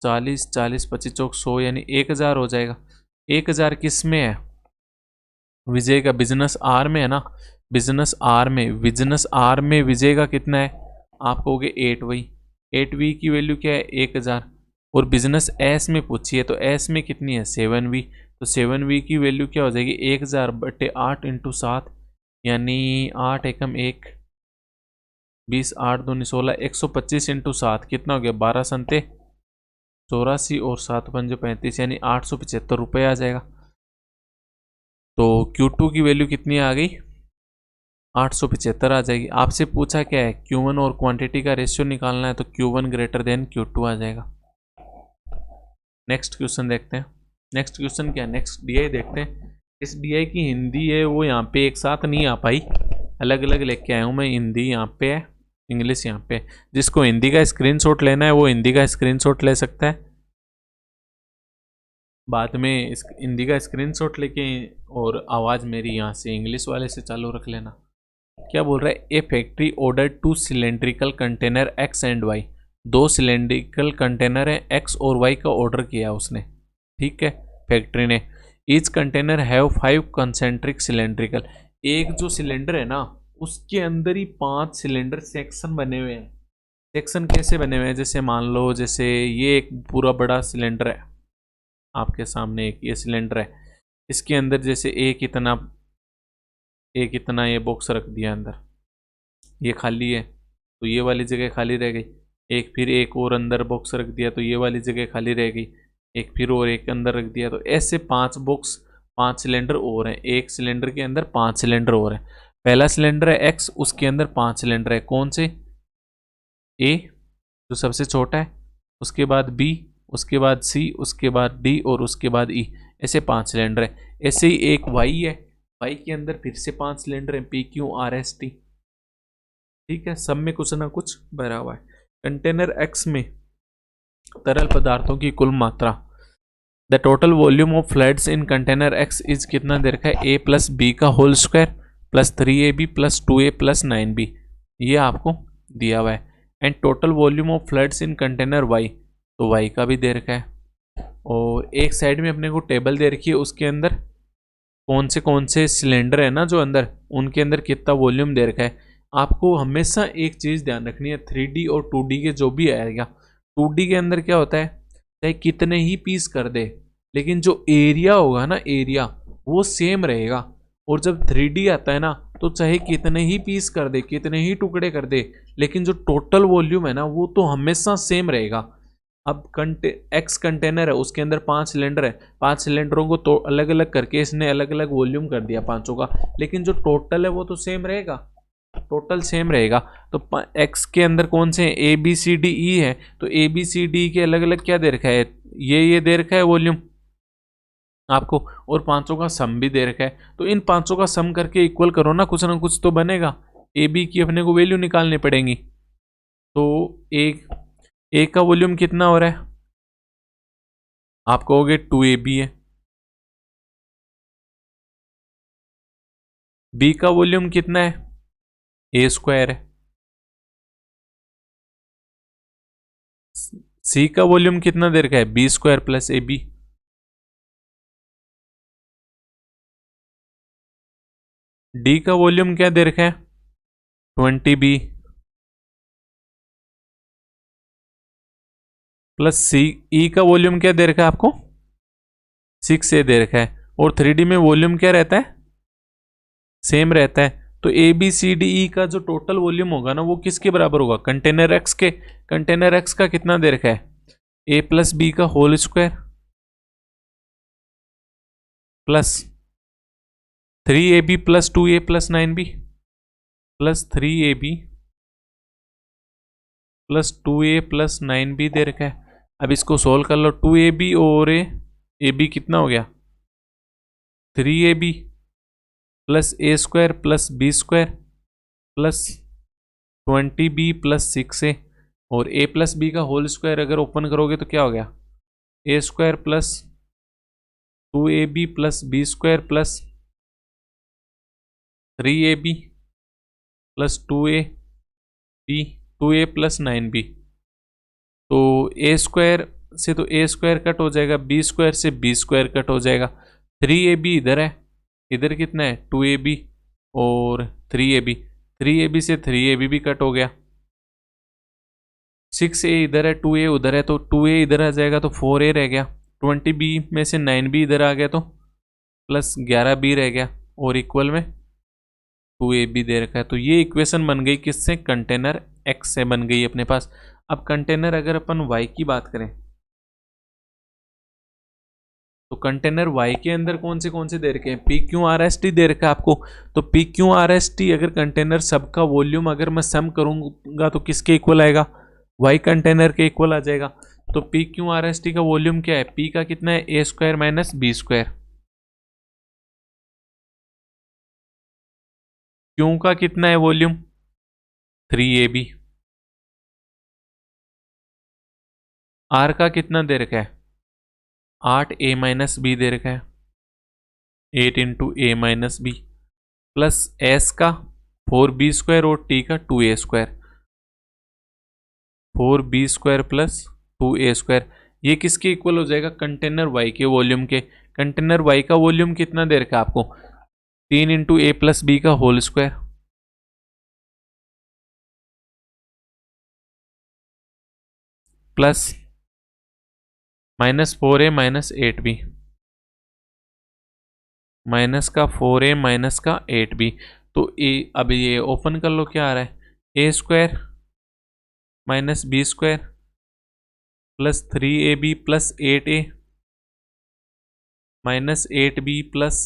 40 40 25 चौक 100 यानी 1,000 हो जाएगा। 1,000 किस में है, विजय का बिजनेस आर में है ना, बिजनेस आर में, बिजनेस आर में विजय का कितना है, आप कहोगे 8V। 8V की वैल्यू क्या है 1,000। और बिजनेस एस में पूछिए तो एस में कितनी है 7V। तो 7V की वैल्यू क्या हो जाएगी 1,000/8 × 7 यानी 8 एकम 1 20 8 दूनी 16 125 × 7 कितना हो गया 12 संते 84 और 7 पंजे 35 यानी 875 रुपये आ जाएगा। तो Q2 की वैल्यू कितनी आ गई 875 आ जाएगी। आपसे पूछा क्या है Q1 और क्वांटिटी का रेशियो निकालना है तो Q1 ग्रेटर देन Q2 आ जाएगा। नेक्स्ट क्वेश्चन देखते हैं। नेक्स्ट क्वेश्चन क्या है, नेक्स्ट DI देखते हैं। इस DI की हिंदी है वो यहाँ पे एक साथ नहीं आ पाई, अलग अलग लेके आया हूँ मैं। हिंदी यहाँ पे है, इंग्लिश यहाँ पे। जिसको हिंदी का स्क्रीनशॉट लेना है वो हिंदी का स्क्रीनशॉट ले सकता है, बाद में इस हिंदी का स्क्रीनशॉट लेके और आवाज़ मेरी यहाँ से इंग्लिश वाले से चालू रख लेना। क्या बोल रहा है, a factory order 2 cylindrical container X and Y। 2 cylindrical container है X और Y का ऑर्डर किया उसने, ठीक है फैक्ट्री ने। Each container have 5 concentric cylindrical. एक जो सिलेंडर है ना उसके अंदर ही 5 सिलेंडर सेक्शन बने हुए हैं। सेक्शन कैसे बने हुए हैं, जैसे मान लो जैसे ये एक पूरा बड़ा सिलेंडर है आपके सामने, एक ये सिलेंडर है, इसके अंदर जैसे एक इतना ये बॉक्स रख दिया अंदर, ये खाली है तो ये वाली जगह खाली रह गई। एक फिर एक और अंदर बॉक्स रख दिया तो ये वाली जगह खाली रह गई। एक फिर और एक अंदर रख दिया तो ऐसे 5 बॉक्स 5 सिलेंडर और हैं। एक सिलेंडर के अंदर 5 सिलेंडर और हैं। पहला सिलेंडर है X, उसके अंदर 5 सिलेंडर है। कौन से, A जो सबसे छोटा है, उसके बाद B, उसके बाद C, उसके बाद D और उसके बाद E, ऐसे 5 सिलेंडर है। ऐसे ही एक Y है, Y के अंदर फिर से 5 सिलेंडर है, PQRST, ठीक है। सब में कुछ ना कुछ भरा हुआ है। कंटेनर X में तरल पदार्थों की कुल मात्रा, the total volume of fluids in container X is कितना दे रखा है, A + B का whole square + 3AB + 2A + 9B, ये आपको दिया हुआ है। And total volume of fluids in container Y, तो Y का भी दे रखा है। और एक साइड में अपने को टेबल दे रखी है, उसके अंदर कौन से सिलेंडर है ना जो अंदर, उनके अंदर कितना वॉल्यूम दे रखा है। आपको हमेशा एक चीज़ ध्यान रखनी है, 3D और 2D के जो भी आएगा, 2D के अंदर क्या होता है चाहे कितने ही पीस कर दे लेकिन जो एरिया होगा ना, एरिया वो सेम रहेगा। और जब 3D आता है ना तो चाहे कितने ही पीस कर दे, कितने ही टुकड़े कर दे, लेकिन जो टोटल वॉल्यूम है ना वो तो हमेशा सेम रहेगा। अब X कंटेनर है, उसके अंदर 5 सिलेंडर है, 5 सिलेंडरों को तो अलग अलग करके इसने अलग अलग वॉल्यूम कर दिया पांचों का, लेकिन जो टोटल है वो तो सेम रहेगा, टोटल सेम रहेगा। तो X के अंदर कौन से A B C D E है, तो A B C D के अलग अलग क्या दे रखा है, ये दे रखा है वॉल्यूम आपको, और पांचों का सम भी दे रखा है। तो इन पांचों का सम करके इक्वल करो ना कुछ तो बनेगा। ए बी की अपने को वैल्यू निकालनी पड़ेगी। तो ए का वॉल्यूम कितना हो रहा है, आप कहोगे 2AB है। बी का वॉल्यूम कितना है, A² है। सी का वॉल्यूम कितना दे रखा है, B² + AB। डी का वॉल्यूम क्या दे रखा है, 20B + C। ई का वॉल्यूम क्या दे रखा है आपको, 6A दे रखा है। और 3D में वॉल्यूम क्या रहता है, सेम रहता है। तो A B C D E का जो टोटल वॉल्यूम होगा ना वो किसके बराबर होगा, कंटेनर एक्स के। कंटेनर एक्स का कितना दे रखा है, ए प्लस बी का whole square plus 3ab plus 2a plus 9b plus 3ab plus 2a plus 9b दे रखा है। अब इसको सोल्व कर लो, 2ab और ए बी कितना हो गया 3ab plus a square plus b square plus 20b plus 6a और a प्लस बी का होल स्क्वायर अगर ओपन करोगे तो क्या हो गया, a square plus 2ab plus b square plus 3ab plus 2a plus 9b। तो ए स्क्वायर से तो ए स्क्वायर कट हो जाएगा, बी स्क्वायर से बी स्क्वायर कट हो जाएगा, 3ab इधर है, इधर कितना है 2ab और 3ab, 3ab से 3ab भी कट हो गया, 6a इधर है 2a उधर है तो 2a इधर आ जाएगा तो 4a रह गया, 20b में से 9b इधर आ गया तो प्लस 11b रह गया और इक्वल में 2ab दे रखा है। तो ये इक्वेशन बन गई किससे, कंटेनर एक्स से बन गई अपने पास। अब कंटेनर अगर अपन वाई की बात करें तो कंटेनर वाई के अंदर कौन से दे रखे हैं, P Q R S T दे रखा है आपको। तो P Q R S T अगर कंटेनर सबका वॉल्यूम अगर मैं सम करूंगा तो किसके इक्वल आएगा, वाई कंटेनर के इक्वल आ जाएगा। तो P Q R S T का वॉल्यूम क्या है, पी का कितना है a square minus b square, Q का कितना है वॉल्यूम 3ab, आर का कितना दे रखा है 8a माइनस बी दे रखा है, 8 इंटू ए माइनस बी प्लस एस का 4b स्क्वायर और टी का 2a square, 4b square plus 2a square. ये किसके इक्वल हो जाएगा, कंटेनर वाई के वॉल्यूम के। कंटेनर वाई का वॉल्यूम कितना दे रखा है आपको 3 इंटू ए प्लस बी का whole square plus -4a minus 8b minus का 4a माइनस का 8b। तो ए अब ये ओपन कर लो क्या आ रहा है, a square minus b square plus 3ab plus 8a minus 8b plus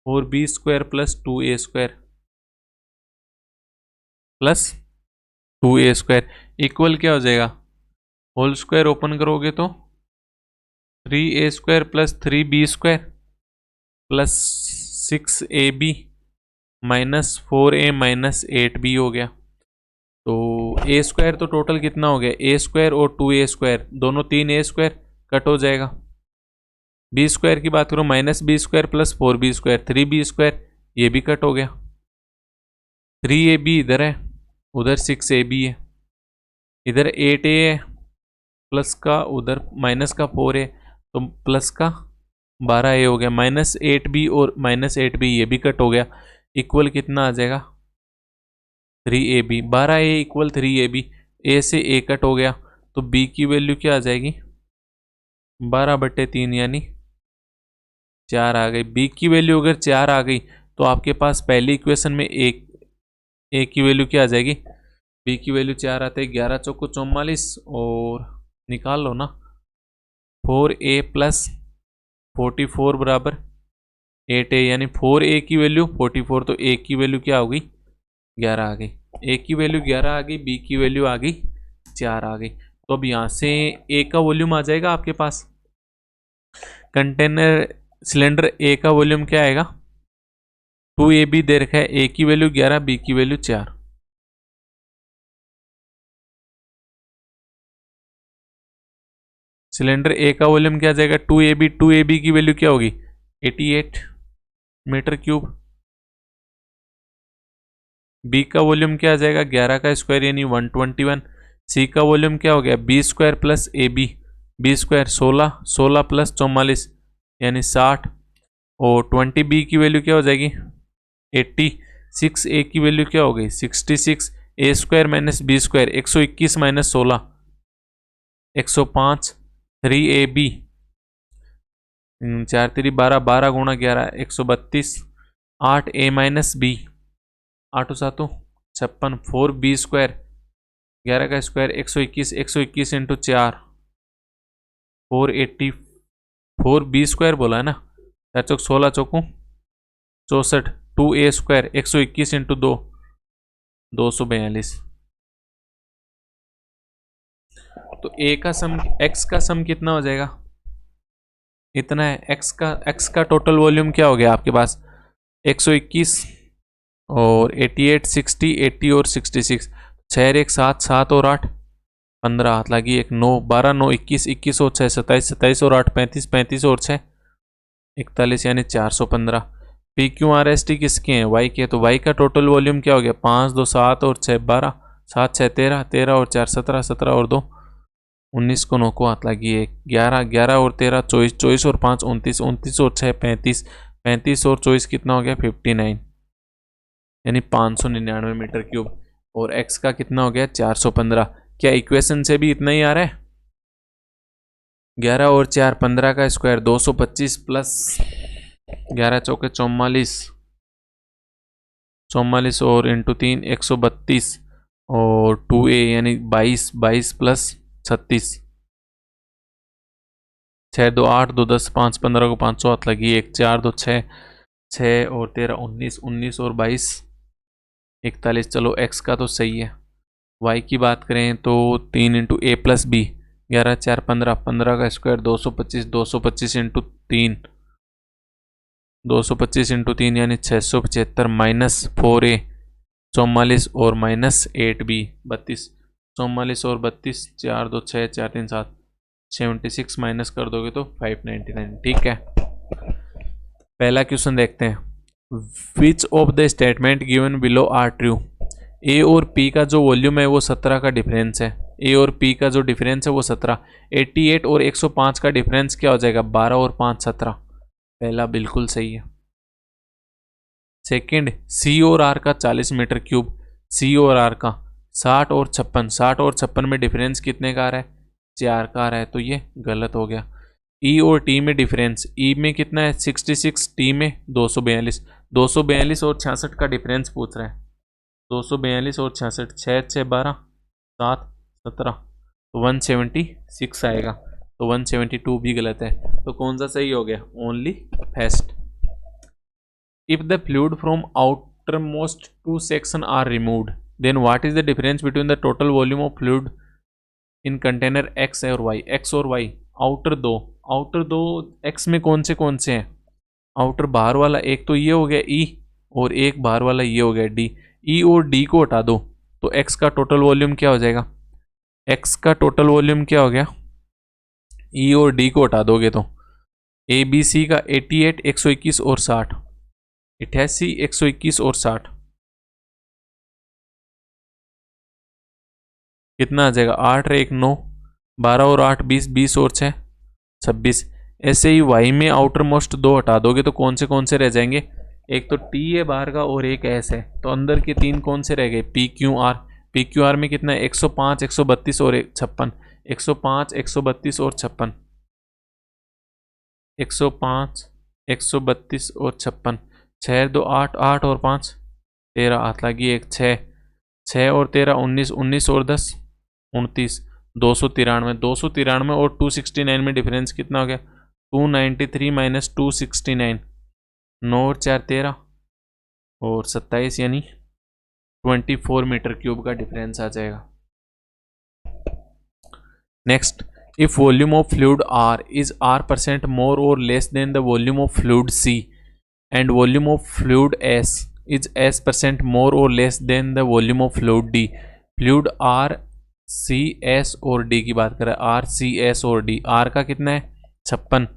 4b square plus 2a square plus 2a square equal क्या हो जाएगा, होल स्क्वायर ओपन करोगे तो 3a square plus 3b square plus 6ab minus 4a minus 8b हो गया। तो ए square तो total कितना हो गया, ए स्क्वायर और 2a स्क्वायर दोनों 3a स्क्वायर कट हो जाएगा, बी स्क्वायर की बात करो minus b square plus 4b square 3b square ये भी कट हो गया, 3ab इधर है उधर 6ab है, इधर 8a है प्लस का उधर माइनस का 4a तो प्लस का 12a हो गया, माइनस 8b और माइनस 8b ये भी कट हो गया, इक्वल कितना आ जाएगा 3ab, 12a equal 3ab, a से a कट हो गया तो b की वैल्यू क्या आ जाएगी 12/3 यानी 4 आ गई। b की वैल्यू अगर 4 आ गई तो आपके पास पहली इक्वेशन में a की वैल्यू क्या आ जाएगी, b की वैल्यू 4 आते हैं, 11 चौको 44 और निकाल लो ना 4a प्लस 44 बराबर 8a यानी 4a की वैल्यू 44 तो a की वैल्यू क्या हो गई 11 आ गई, a की वैल्यू 11 आ गई, b की वैल्यू आ गई 4 आ गई। तो अब यहाँ से a का वॉल्यूम आ जाएगा आपके पास, कंटेनर सिलेंडर a का वॉल्यूम क्या आएगा 2ab दे रखा है, a की वैल्यू 11 b की वैल्यू 4, सिलेंडर ए का वॉल्यूम क्या आ जाएगा 2ab की वैल्यू क्या होगी 88 मीटर क्यूब, बी का वॉल्यूम क्या आ जाएगा 11 का स्क्वायर यानी 121, सी का वॉल्यूम क्या हो गया b square plus a b square 16, 16 plus 44 यानी 60 और 20b की वैल्यू क्या हो जाएगी 80, 6a की वैल्यू क्या हो गई 66, a square minus b square 121 minus 16 105, 3ab 4 3 12, 12 गुणा 11 132 8a-b, 8 7 56, 4b स्क्वायर 11 का स्क्वायर 121, 121 इंटू 4 480, 4b स्क्वायर बोला है ना, 4 चौक 16 चौकू 64, 2a स्क्वायर 121 इंटू 2 242। तो a का सम, x का सम कितना हो जाएगा, इतना है। x का टोटल वॉल्यूम क्या हो गया आपके पास, 121 और 88, 60, 80 और 66, 6 1 7, 7 और 8 15, हाथ लगी 1 9, 12 9 21, 21 और 6 27, 27 और 8 35, 35 और 6 41, यानी 415। P Q R S T किसके हैं, वाई के, तो वाई का टोटल वॉल्यूम क्या हो गया, 5 2 7 और 6 12, 7 6 13, 13 और 4 17, 17 और 2 19 को 9 को हाथ लगी 1 11, 11 और 13 24, 24 और 5 29, 29 और 6 35, 35 और 24 कितना हो गया 59, यानी 599 मीटर क्यूब। और x का कितना हो गया 415। क्या इक्वेशन से भी इतना ही आ रहा है, 11 और 4 15 का स्क्वायर 225 प्लस 11 चौके 44, 44 और इंटू 3 132 और 2a यानी 22, 22 प्लस 36, 6 2 8 2 10 5 15 को 500 हाथ लगी 1 4 2 6, 6 और 13 19, 19 और 22 41। चलो x का तो सही है। y की बात करें तो 3 इंटू ए प्लस बी, 11 4 15, 15 का स्क्वायर 225, 225 इंटू 3 225 इंटू 3 यानी 675 माइनस 4a 44 और माइनस 8b 32, 44 और 32 4 2 6 4 3 7 76 माइनस कर दोगे तो 599। ठीक है, पहला क्वेश्चन देखते हैं। Which of the statement given below are true. A और पी का जो वॉल्यूम है वो 17 का डिफरेंस है। ए और पी का जो डिफरेंस है वो 17। 88 और 105 का डिफरेंस क्या हो जाएगा, 12 और 5 17। पहला बिल्कुल सही है। सेकंड, सी और आर का 40 मीटर क्यूब, सी और आर का 60 और 56, 60 और 56 में डिफरेंस कितने का आ रहा है, 4 का आ रहा है, तो ये गलत हो गया। ई और टी में डिफरेंस, ई में कितना है 66, टी में 242, 242 और 66 का डिफरेंस पूछ रहा है। 242 और 66, 6 6 12 7 17, तो 176 आएगा। तो 172 भी गलत है। तो कौन सा सही हो गया, only first. If the fluid from outermost two section are removed, then what is the difference between the total volume of fluid in container x और वाई। एक्स और वाई, आउटर दो एक्स में कौन से हैं, आउटर बाहर वाला एक तो ये हो गया ई, और एक बाहर वाला ये हो गया डी। ई और डी को हटा दो तो एक्स का टोटल वॉल्यूम क्या हो जाएगा, एक्स का टोटल वॉल्यूम क्या हो गया, ई और डी को हटा दोगे तो ए बी सी का 88 121 और 60, 88 121 और 60 कितना आ जाएगा, 8 रे 1 9, 12 और 8 20, 20 और 6 26। ऐसे ही वाई में आउटर मोस्ट दो हटा दोगे तो कौन से रह जाएंगे, एक तो टी है बाहर का और एक एस है, तो अंदर के 3 कौन से रह गए, P Q are. P Q are में कितना है 105 132 और 56, 105 132 और 56, 105 132 और 56, 6 2 8 8 और 5 13, हाथ लगी 1 6, 6 और 13 19, 19 और 10 29, 293, 293 और 269 में डिफरेंस कितना हो गया, 293 माइनस 269, 9 और 4 13 और 27, यानी 24 मीटर क्यूब का डिफरेंस आ जाएगा। Next, if volume of fluid R is r% more और less than the volume of fluid C and volume of fluid s is s% more और less than the volume of fluid d। Fluid r C S और D की बात करें, R C S और D. R का कितना है 56,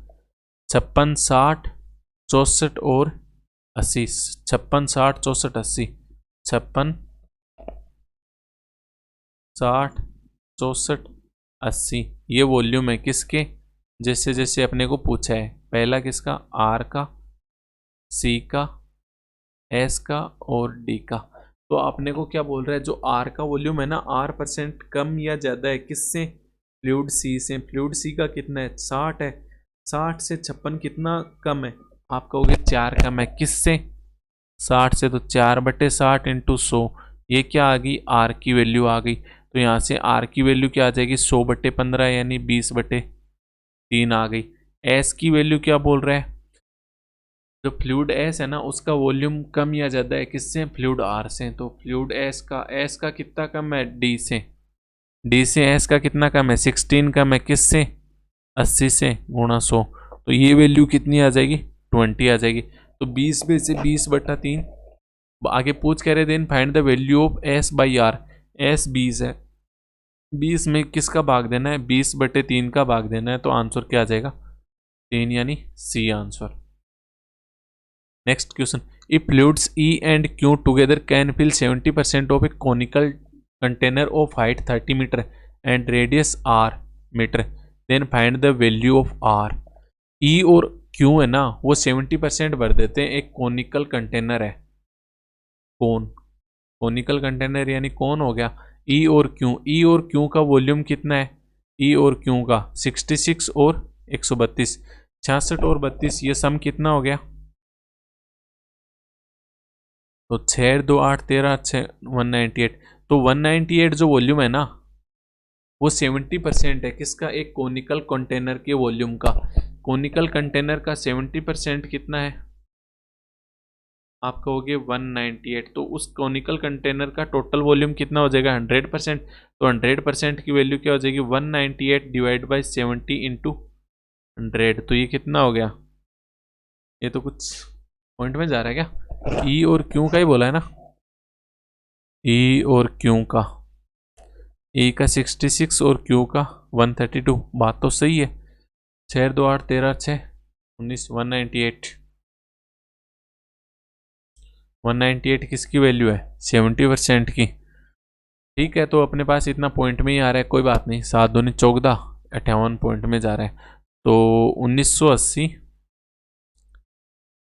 56 60 64 और 80, 56 60 64 80, 56 60 64 80। ये वॉल्यूम है किसके, जैसे जैसे अपने को पूछा है। पहला किसका, आर का, सी का, एस का और डी का। तो अपने को क्या बोल रहा है, जो आर का वॉल्यूम है ना, r% कम या ज़्यादा है किससे, फ्लूइड सी से। फ्लूइड सी का कितना है 60 है, 60 से 56 कितना कम है, आप कहोगे 4 कम है, किससे, 60 से तो 4/60 इंटू 100, ये क्या आ गई, आर की वैल्यू आ गई। तो यहाँ से आर की वैल्यू क्या आ जाएगी, 100/15 यानी 20/3 आ गई। एस की वैल्यू क्या बोल रहा है, जो फ्लूइड एस है ना उसका वॉल्यूम कम या ज़्यादा है किससे, फ्लूइड आर से। तो फ्लूइड एस का कितना कम है, डी से। डी से एस का कितना कम है, 16 कम है किससे, 80 से गुणा 100। तो ये वैल्यू कितनी आ जाएगी, 20 आ जाएगी। तो 20 में से 20/3। आगे पूछ कह रहे then find the value of S by R. S 20 है, 20 में किसका भाग देना है, 20/3 का भाग देना है। तो आंसर क्या आ जाएगा, 3 यानी C answer. Next question, if fluids E and Q together can fill 70% of a conical container of height 30 meter and radius r meter, then find the value of r। E और Q है ना वो 70% भर देते हैं, एक conical container है, conical container यानी कौन हो गया, E और Q का वॉल्यूम कितना है, E और Q का 66 और 132, 66 और 32, ये सम कितना हो गया, तो 6 2 8 13 6 198। तो 198 जो वॉल्यूम है ना वो 70% है किसका, एक कोनिकल कंटेनर के वॉल्यूम का। कोनिकल कंटेनर का 70% कितना है, आप कहोगे 198। तो उस कोनिकल कंटेनर का टोटल वॉल्यूम कितना हो जाएगा, 100%। तो 100% की वैल्यू क्या हो जाएगी, 198 डिवाइड बाई 70 इंटू 100। तो ये कितना हो गया, ये तो कुछ पॉइंट में जा रहा है क्या, ई और क्यू का ही बोला है ना, ई और क्यू का, ए का 66 और क्यू का 132, बात तो सही है। 6 2 8 13 6 19 198। 198 किसकी वैल्यू है, 70% की। ठीक है, तो अपने पास इतना पॉइंट में ही आ रहा है, कोई बात नहीं। 7 दूनी 14, 58 पॉइंट में जा रहा है। तो 1980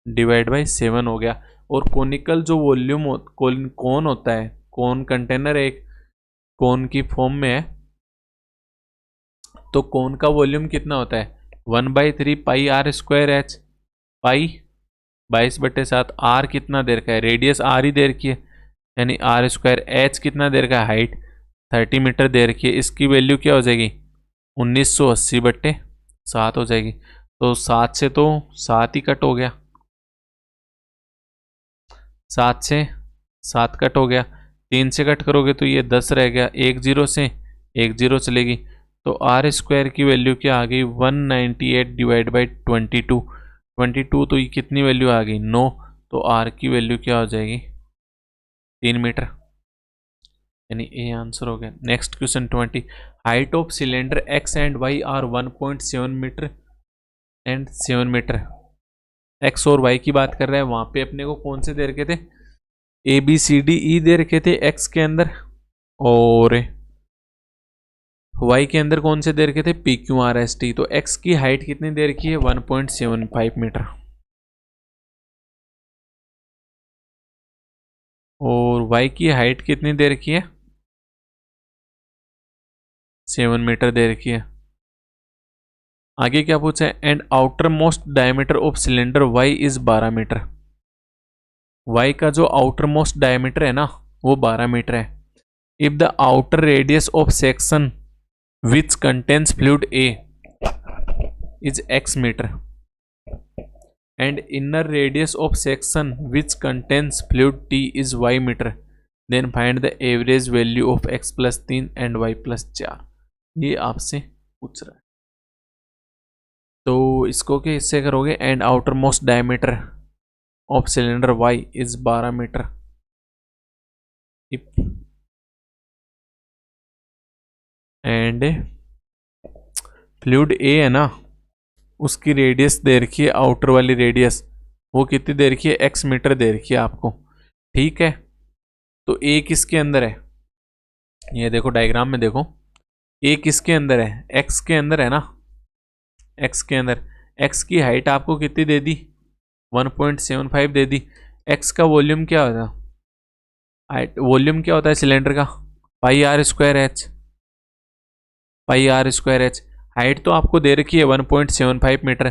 डिवाइड बाई 7 हो गया। और कोनिकल जो वॉल्यूम कौन होता है, कौन कंटेनर एक कोन की फॉर्म में है, तो कोन का वॉल्यूम कितना होता है, 1/3 pi r square h. Pi 22/7, r कितना देर का है, रेडियस आर ही देर की है यानी आर स्क्वायर, एच कितना देर का है, हाइट 30 मीटर देर की है। इसकी वैल्यू क्या हो जाएगी, 1980/7 हो जाएगी। तो 7 से तो 7 ही कट हो गया, 7 से 7 कट हो गया, 3 से कट करोगे तो ये 10 रह गया, एक जीरो से एक जीरो चलेगी। तो आर स्क्वायर की वैल्यू क्या आ गई, 198 डिवाइड बाई 22। तो ये कितनी वैल्यू आ गई, 9। तो आर की वैल्यू क्या हो जाएगी, 3 मीटर, यानी ए आंसर हो गया। Next question 20, height of cylinder x and y are 1.7 metre and 7 metre. X और वाई की बात कर रहे हैं, वहां पे अपने को कौन से दे रखे थे, A B C D E दे रखे थे एक्स के अंदर, और वाई के अंदर कौन से दे रखे थे, P Q R S T. तो एक्स की हाइट कितनी दे रखी है, 1.75 मीटर, और वाई की हाइट कितनी दे रखी है, 7 मीटर दे रखी है। आगे क्या पूछा है, and outer most diameter of cylinder y is 12 metre. Y का जो आउटर मोस्ट डायमीटर है ना वो 12 मीटर है। If the outer radius of section which contains fluid A is x metre and inner radius of section which contains fluid T is y metre, then find the average value of x+3 and y+4। ये आपसे पूछ रहा है, तो इसको के हिस्से करोगे, and outer most diameter of cylinder y is 12 metre. And fluid A है ना उसकी रेडियस दे रखी है, आउटर वाली रेडियस वो कितनी दे रखी है, x मीटर दे रखी है आपको। ठीक है, तो ए किसके अंदर है, ये देखो डायग्राम में देखो, ए किसके अंदर है, x के अंदर है ना, x के अंदर। x की हाइट आपको कितनी दे दी, 1.75 दे दी। x का वॉल्यूम क्या होता है, हाइट वॉल्यूम क्या होता है सिलेंडर का, pi r square h, pi r square h. Height तो आपको दे रखी है 1.75 मीटर,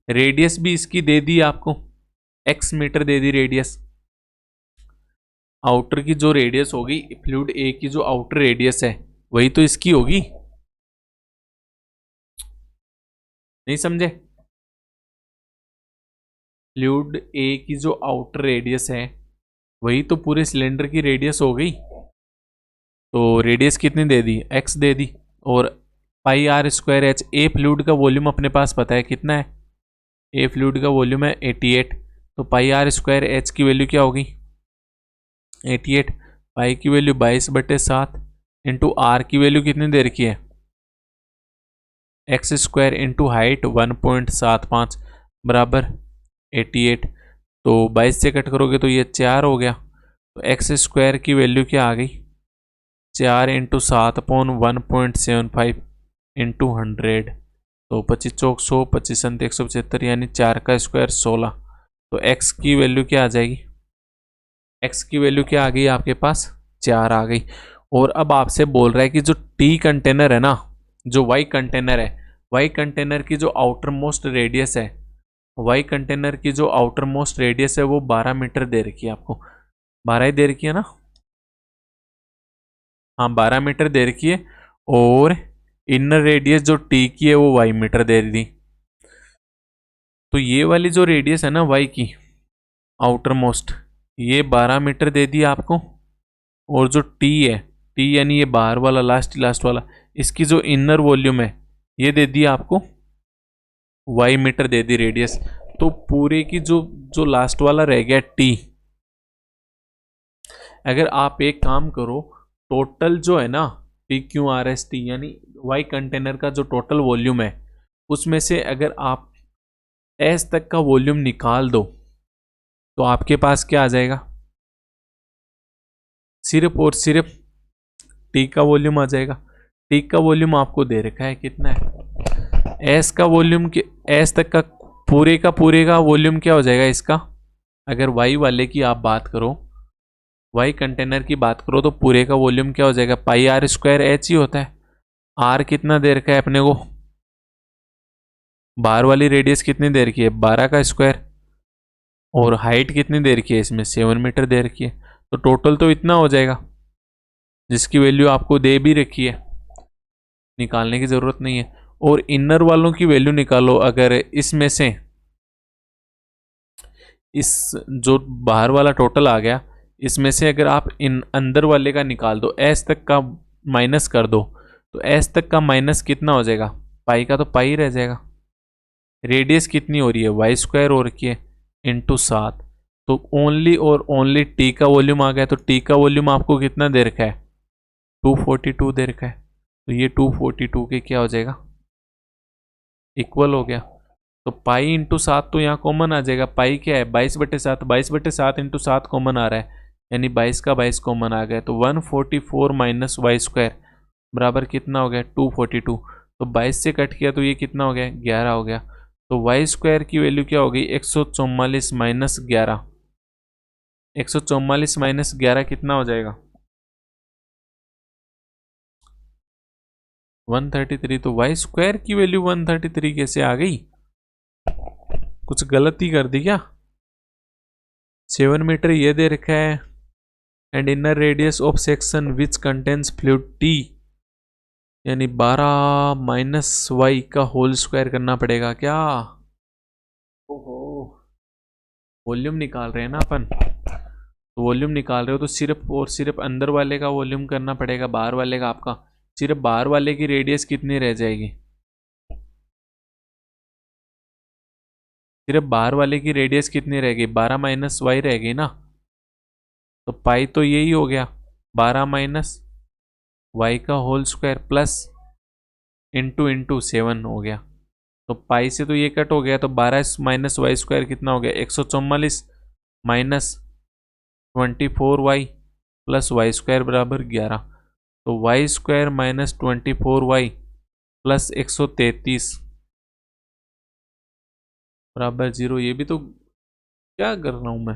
रेडियस भी इसकी दे दी आपको, x मीटर दे दी रेडियस। आउटर की जो रेडियस होगी फ्लूइड ए की जो आउटर रेडियस है वही तो इसकी होगी। नहीं समझे? फ्लूइड ए की जो आउटर रेडियस है वही तो पूरे सिलेंडर की रेडियस हो गई। तो रेडियस कितनी दे दी, एक्स दे दी। और pi r square h, A fluid का वॉल्यूम अपने पास पता है कितना है, ए फ्लूइड का वॉल्यूम है 88। तो पाई आर स्क्वायर एच की वैल्यू क्या होगी 88। पाई की वैल्यू 22/7 इंटू आर की वैल्यू कितनी दे रखी है एक्स स्क्वायर इंटू हाइट 1.75 बराबर 88। तो 22 से कट करोगे तो ये 4 हो गया। तो एक्स स्क्वायर की वैल्यू क्या आ गई 4 इंटू 7/1.75 इंटू 100। तो 25 चौक 100, 25 संत 175 यानी 4 का स्क्वायर 16। तो एक्स की वैल्यू क्या आ जाएगी, एक्स की वैल्यू क्या आ गई आपके पास 4 आ गई। और अब आपसे बोल रहा है कि जो टी कंटेनर है ना, जो वाई कंटेनर है, वाई कंटेनर की जो आउटर मोस्ट रेडियस है, वाई कंटेनर की जो आउटर मोस्ट रेडियस है वो 12 मीटर दे रखी है आपको, 12 ही दे रखी है ना, हाँ 12 मीटर दे रखी है। और इनर रेडियस जो टी की है वो वाई मीटर दे दी। तो ये वाली जो रेडियस है ना वाई की आउटर मोस्ट, ये 12 मीटर दे दी आपको। और जो टी है, टी यानी ये बाहर वाला लास्ट वाला, इसकी जो इनर वॉल्यूम है ये दे दी आपको वाई मीटर दे दी रेडियस। तो पूरे की जो जो लास्ट वाला रह गया टी, अगर आप एक काम करो टोटल जो है ना P Q R S T यानी वाई कंटेनर का जो टोटल वॉल्यूम है उसमें से अगर आप एस तक का वॉल्यूम निकाल दो तो आपके पास क्या आ जाएगा, सिर्फ और सिर्फ टी का वॉल्यूम आ जाएगा। टी का वॉल्यूम आपको दे रखा है कितना है, एस का वॉल्यूम के एस तक का पूरे का वॉल्यूम क्या हो जाएगा इसका, अगर वाई वाले की आप बात करो, वाई कंटेनर की बात करो तो पूरे का वॉल्यूम क्या हो जाएगा पाई आर स्क्वायर एच ही होता है। आर कितना दे रखा है अपने को, बाहर वाली रेडियस कितनी दे रखी है 12 का स्क्वायर, और हाइट कितनी दे रखी है इसमें 7 मीटर दे रखी है। तो टोटल तो इतना हो जाएगा जिसकी वैल्यू आपको दे भी रखी है, निकालने की ज़रूरत नहीं है। और इनर वालों की वैल्यू निकालो, अगर इसमें से इस जो बाहर वाला टोटल आ गया इसमें से अगर आप इन अंदर वाले का निकाल दो, एस तक का माइनस कर दो, तो एस तक का माइनस कितना हो जाएगा, पाई का तो पाई रह जाएगा। रेडियस कितनी हो रही है वाई स्क्वायर हो रखी है इंटू 7। तो ओनली और ओनली टी का वॉल्यूम आ गया। तो टी का वॉल्यूम आपको कितना दे रखा है 242 दे रखा है। तो ये 242 के क्या हो जाएगा इक्वल हो गया। तो पाई इंटू 7 तो यहाँ कॉमन आ जाएगा, पाई क्या है 22/7, 22/7 इंटू 7 कॉमन आ रहा है यानी 22 का 22 कॉमन आ गया। तो 144 माइनस वाई स्क्वायर बराबर कितना हो गया 242। तो 22 से कट किया तो ये कितना हो गया 11 हो गया। तो वाई स्क्वायर की वैल्यू क्या हो गई 144 माइनस 11, 144 माइनस 11 कितना हो जाएगा 133। तो वाई स्क्वायर की वैल्यू 133 कैसे आ गई, कुछ गलती कर दी क्या। 7 मीटर ये दे रखा है and inner radius of section which contains fluid T यानी 12 माइनस वाई का होल स्क्वायर करना पड़ेगा क्या। ओहो, वॉल्यूम निकाल रहे हैं ना अपन, तो वॉल्यूम निकाल रहे हो तो सिर्फ और सिर्फ अंदर वाले का वॉल्यूम करना पड़ेगा, बाहर वाले का आपका सिर्फ बाहर वाले की रेडियस कितनी रह जाएगी, सिर्फ बाहर वाले की रेडियस कितनी रहेगी 12 माइनस वाई रहेगी ना। तो पाई तो यही हो गया 12 माइनस वाई का whole square plus into into 7 हो गया। तो पाई से तो ये कट हो गया, तो 12 माइनस वाई स्क्वायर कितना हो गया 144 minus 24 y plus y square बराबर 11। तो y square minus 24 y plus 133 बराबर 0। ये भी तो क्या कर रहा हूँ मैं,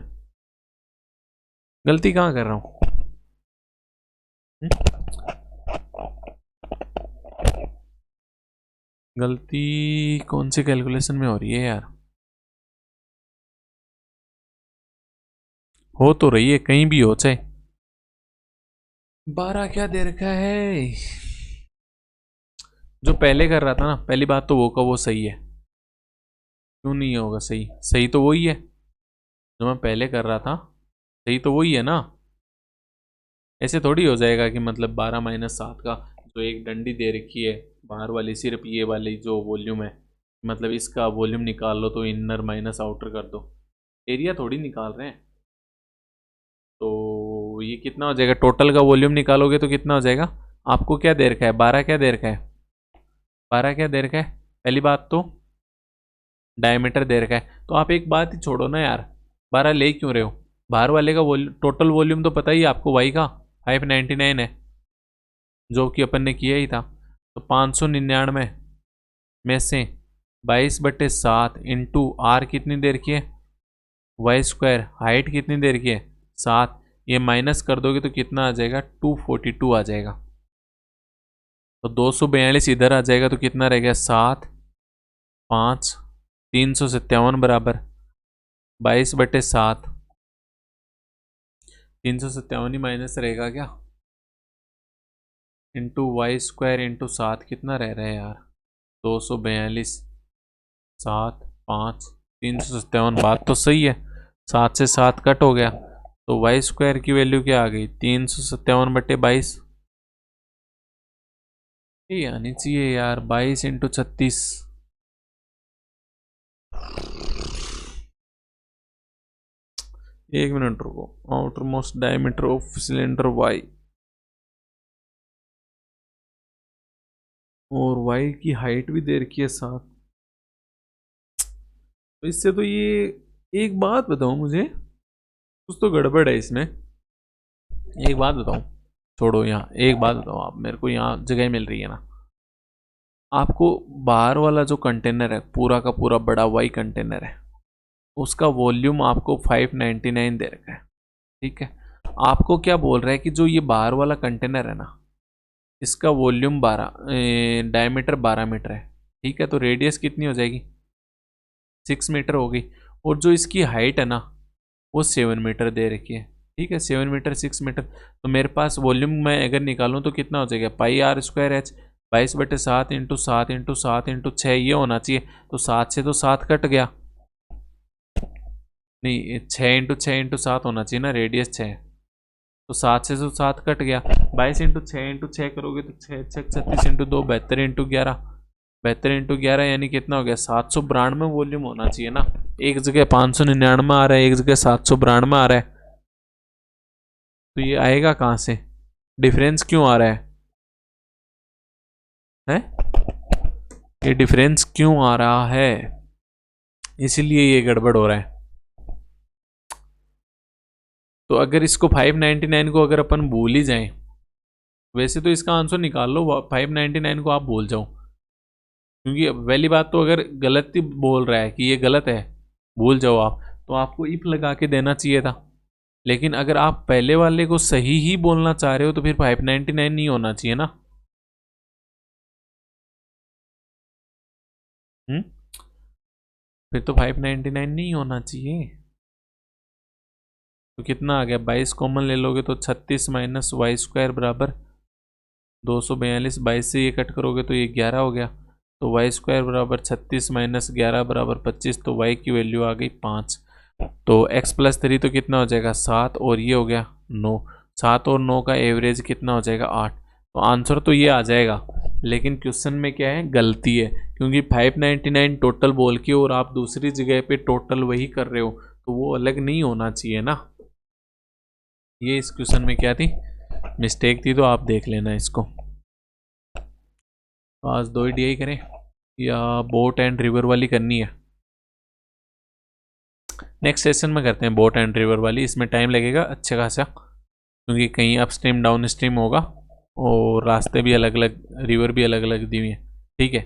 गलती कहाँ कर रहा हूँ। गलती कौन सी कैलकुलेशन में हो रही है यार, हो तो रही है कहीं भी हो चाहे 12 क्या दे रखा है? जो पहले कर रहा था ना, पहली बात तो वो का वो सही है। क्यों नहीं होगा सही? सही तो वही है जो मैं पहले कर रहा था, सही तो वही है ना। ऐसे थोड़ी हो जाएगा कि मतलब 12 - 7 का जो एक डंडी दे रखी है बाहर वाली, सिर्फ ये वाली जो वॉल्यूम है, मतलब इसका वॉल्यूम निकाल लो तो इनर माइनस आउटर कर दो, एरिया थोड़ी निकाल रहे हैं। तो ये कितना हो जाएगा? टोटल का वॉल्यूम निकालोगे तो कितना हो जाएगा? आपको क्या दे रखा है? 12 क्या दे रखा है? 12 क्या दे रखा है? पहली बात तो डायमीटर दे रखा है, तो आप एक बात ही छोड़ो ना यार, 12 ले क्यों रहे हो? बाहर वाले का वॉल्यूम, टोटल वॉल्यूम तो पता ही है आपको, वाई का 599 है जो कि अपन ने किया ही था। तो 599 में से 22/7 इंटू आर कितनी देर की है? Y square. हाइट कितनी देर की है? 7। ये माइनस कर दोगे तो कितना आ जाएगा? 242 आ जाएगा। तो 242 इधर आ जाएगा तो कितना रह गया? 7, 5, 357 बराबर 22/7। 357 ही माइनस रहेगा क्या? इंटू वाई स्क्वायर इंटू 7 कितना रह रहा है यार? 242, 7, 5, 357। बात तो सही है, 7 से 7 कट हो गया तो वाई स्क्वायर की वैल्यू क्या आ गई? 357/22। ये आनी चाहिए यार 22 × 36। एक मिनट रुको। Outer most diameter of cylinder y, और वाई की हाइट भी दे रखी है 7। तो इससे तो ये, एक बात बताओ मुझे, कुछ तो गड़बड़ है इसमें। एक बात बताओ, छोड़ो यहाँ, एक बात बताओ आप मेरे को, यहाँ जगह मिल रही है ना आपको, बाहर वाला जो कंटेनर है पूरा का पूरा बड़ा वाई कंटेनर है, उसका वॉल्यूम आपको 599 दे रखा है, ठीक है। आपको क्या बोल रहा है कि जो ये बाहर वाला कंटेनर है ना, इसका वॉल्यूम 12, डायमीटर 12 मीटर है, ठीक है। तो रेडियस कितनी हो जाएगी? 6 मीटर हो गई। और जो इसकी हाइट है ना वो 7 मीटर दे रखी है, ठीक है। 7 मीटर 6 मीटर, तो मेरे पास वॉल्यूम मैं अगर निकालूं तो कितना हो जाएगा? πr²h 22/7 इंटू 7 इंटू 7 इंटू 6 ये होना चाहिए। तो 7 से तो 7 कट गया, नहीं 6 इंटू 6 इंटू 7 होना चाहिए ना, रेडियस 6। तो 7 से तो 7 कट गया। 22 इंटू 6 इंटू 6 करोगे तो 6 6 36 इंटू 2 72 इंटू 11, 72 इंटू 11 यानी कितना हो गया? 792 वॉल्यूम होना चाहिए ना। एक जगह 599 आ रहा है, एक जगह 792 आ रहा है, तो ये आएगा कहाँ से? डिफरेंस क्यों आ रहा है? ये डिफरेंस क्यों आ रहा है? इसीलिए ये गड़बड़ हो रहा है। तो अगर इसको 599 को अगर अपन भूल ही जाएं, वैसे तो इसका आंसर निकाल लो, 599 को आप भूल जाओ, क्योंकि पहली बात तो अगर गलत ही बोल रहा है कि ये गलत है, भूल जाओ आप, तो आपको इफ लगा के देना चाहिए था। लेकिन अगर आप पहले वाले को सही ही बोलना चाह रहे हो तो फिर 599 नहीं होना चाहिए ना। फिर तो 599 नहीं होना चाहिए। तो कितना आ गया? 22 कॉमन ले लोगे तो 36 माइनस वाई स्क्वायर बराबर 242। 22 से ये कट करोगे तो ये 11 हो गया। तो वाई स्क्वायर बराबर 36 माइनस 11 बराबर 25। तो वाई की वैल्यू आ गई 5। तो x+3 तो कितना हो जाएगा? 7, और ये हो गया 9। 7 और 9 का एवरेज कितना हो जाएगा? 8। तो आंसर तो ये आ जाएगा, लेकिन क्वेश्चन में क्या है? गलती है, क्योंकि 599 टोटल बोल के और आप दूसरी जगह पे टोटल वही कर रहे हो, तो वो अलग नहीं होना चाहिए ना। ये इस क्वेश्चन में क्या थी? मिस्टेक थी, तो आप देख लेना इसको। तो आज 2 ही DI करें या बोट एंड रिवर वाली करनी है? नेक्स्ट सेशन में करते हैं बोट एंड रिवर वाली। इसमें टाइम लगेगा अच्छा खासा, क्योंकि कहीं अप स्ट्रीम डाउन स्ट्रीम होगा और रास्ते भी अलग अलग, रिवर भी अलग अलग दी हुई है, ठीक है।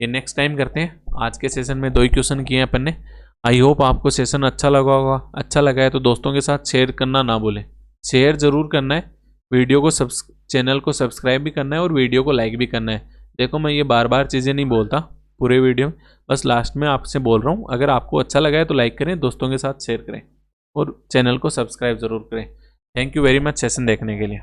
ये नेक्स्ट टाइम करते हैं। आज के सेशन में 2 ही क्वेश्चन किए हैं अपन ने। आई होप आपको सेशन अच्छा लगा होगा। अच्छा लगा है तो दोस्तों के साथ शेयर करना ना भूलें। शेयर ज़रूर करना है, वीडियो को चैनल को सब्सक्राइब भी करना है और वीडियो को लाइक भी करना है। देखो मैं ये बार बार चीज़ें नहीं बोलता पूरे वीडियो में, बस लास्ट में आपसे बोल रहा हूँ। अगर आपको अच्छा लगा है तो लाइक करें, दोस्तों के साथ शेयर करें और चैनल को सब्सक्राइब ज़रूर करें। Thank you very much session देखने के लिए।